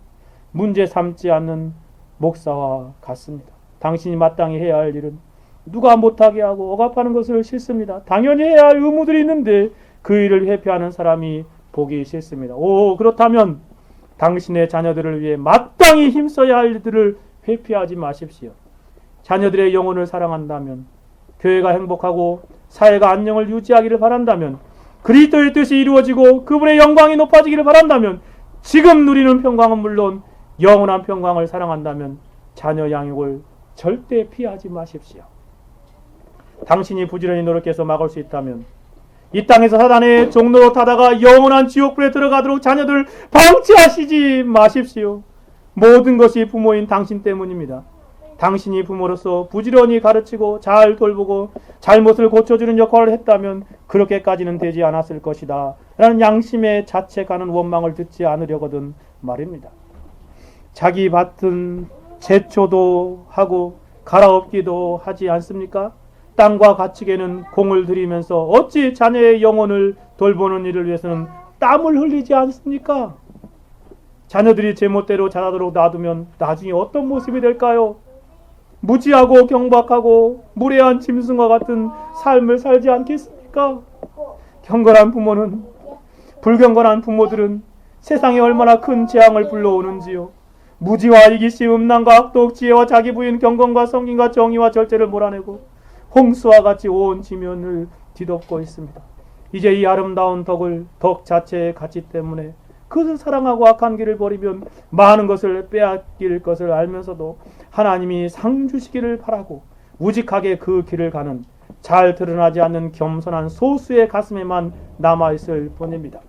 문제 삼지 않는 목사와 같습니다. 당신이 마땅히 해야 할 일은 누가 못하게 하고 억압하는 것을 싫습니다. 당연히 해야 할 의무들이 있는데 그 일을 회피하는 사람이 보기 싫습니다. 그렇다면 당신의 자녀들을 위해 마땅히 힘써야 할 일들을 회피하지 마십시오. 자녀들의 영혼을 사랑한다면, 교회가 행복하고 사회가 안녕을 유지하기를 바란다면, 그리스도의 뜻이 이루어지고 그분의 영광이 높아지기를 바란다면, 지금 누리는 평강은 물론 영원한 평강을 사랑한다면 자녀 양육을 절대 피하지 마십시오. 당신이 부지런히 노력해서 막을 수 있다면 이 땅에서 사단의 종로로 타다가 영원한 지옥불에 들어가도록 자녀들을 방치하시지 마십시오. 모든 것이 부모인 당신 때문입니다. 당신이 부모로서 부지런히 가르치고 잘 돌보고 잘못을 고쳐주는 역할을 했다면 그렇게까지는 되지 않았을 것이다 라는 양심의 자책하는 원망을 듣지 않으려거든 말입니다. 자기 밭은 제초도 하고 갈아엎기도 하지 않습니까? 땅과 가축에는 공을 들이면서 어찌 자녀의 영혼을 돌보는 일을 위해서는 땀을 흘리지 않습니까? 자녀들이 제멋대로 자라도록 놔두면 나중에 어떤 모습이 될까요? 무지하고 경박하고 무례한 짐승과 같은 삶을 살지 않겠습니까? 경건한 부모는, 불경건한 부모들은 세상에 얼마나 큰 재앙을 불러오는지요. 무지와 이기심, 음란과 악독, 지혜와 자기 부인, 경건과 성김과 정의와 절제를 몰아내고 홍수와 같이 온 지면을 뒤덮고 있습니다. 이제 이 아름다운 덕 자체의 가치 때문에 그것을 사랑하고 악한 길을 버리면 많은 것을 빼앗길 것을 알면서도 하나님이 상 주시기를 바라고 우직하게 그 길을 가는 잘 드러나지 않는 겸손한 소수의 가슴에만 남아있을 뿐입니다.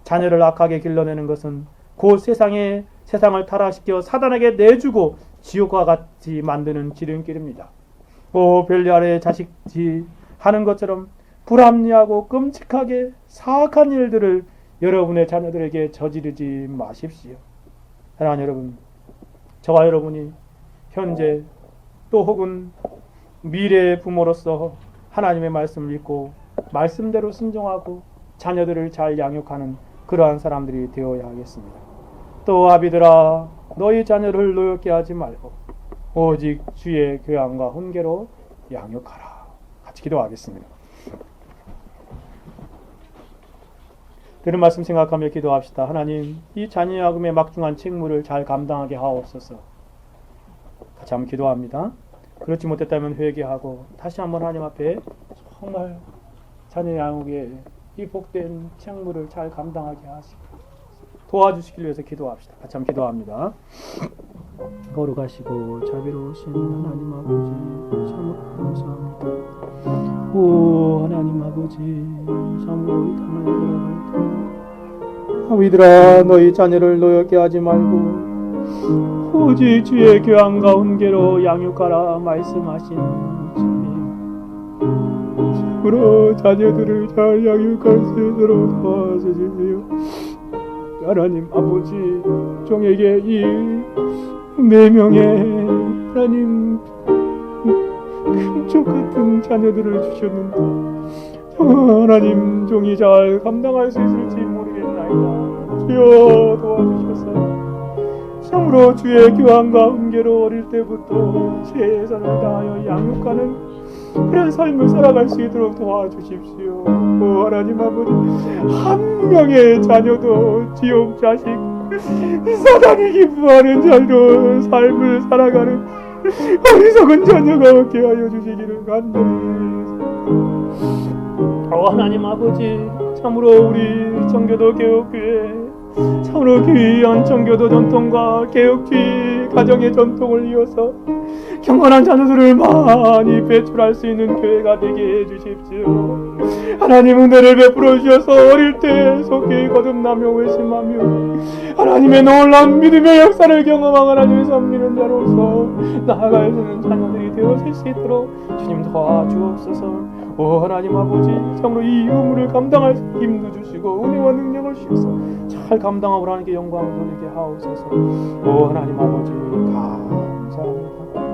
자녀를 악하게 길러내는 것은 곧 세상을 타락시켜 사단에게 내주고 지옥과 같이 만드는 지름길입니다. 별리 아래 자식이 하는 것처럼 불합리하고 끔찍하게 사악한 일들을 여러분의 자녀들에게 저지르지 마십시오. 사랑하는 여러분, 저와 여러분이 현재 또 혹은 미래의 부모로서 하나님의 말씀을 읽고 말씀대로 순종하고 자녀들을 잘 양육하는 그러한 사람들이 되어야 하겠습니다. 또 아비들아, 너희 자녀를 노엽게 하지 말고 오직 주의 교양과 훈계로 양육하라. 같이 기도하겠습니다. 들은 말씀 생각하며 기도합시다. 하나님, 이 자녀의 야금의 막중한 책무를 잘 감당하게 하옵소서. 같이 한번 기도합니다. 그렇지 못했다면 회개하고 다시 한번 하나님 앞에 정말 자녀 양육의 이 복된 책무를 잘 감당하게 하시고 도와주시기 위해서 기도합시다. 같이 한번 기도합니다. 거룩하시고 자비로우신 하나님 아버지, 참 감사합니다. 오 하나님 아버지, 참으로 이 땅을 걸어갈 때 아비들아, 너희 자녀를 노엽게 하지 말고 오직 주의 교양과 훈계로 양육하라 말씀하신 주님, 참으로 자녀들을 잘 양육할 수 있도록 도와주시며 하나님 아버지, 종에게 이 4명의 하나님 금쪽 같은 자녀들을 주셨는데 하나님 종이 잘 감당할 수 있을지 모르겠나이다. 주여 도와주셔서 참으로 주의 교양과 훈계로 어릴 때부터 최선을 다하여 양육하는 그런 삶을 살아갈 수 있도록 도와주십시오. 오 하나님 아버지, 한 명의 자녀도 지옥 자식, 사단이 기뻐하는 자로 삶을 살아가는 어리석은 자녀가 없게 하여 주시기를 간절히. 오 하나님 아버지, 참으로 우리 청교도 개혁교회 참으로 귀한 청교도 전통과 개혁주의 가정의 전통을 이어서 경건한 자녀들을 많이 배출할 수 있는 교회가 되게 해주십시오. 하나님 은혜를 베풀어 주셔서 어릴 때 속히 거듭나며 회심하며 하나님의 놀라운 믿음의 역사를 경험한 하나님의 섬기는 자로서 나아갈 수 있는 자녀들이 되어질 수 있도록 주님 도와주옵소서. 오 하나님 아버지, 참으로 이 의무를 감당할 힘도 주시고 은혜와 능력을 주셔서 잘 감당하고 하나님께 영광을 돌리게 하옵소서. 오 하나님 아버지, 감사합니다.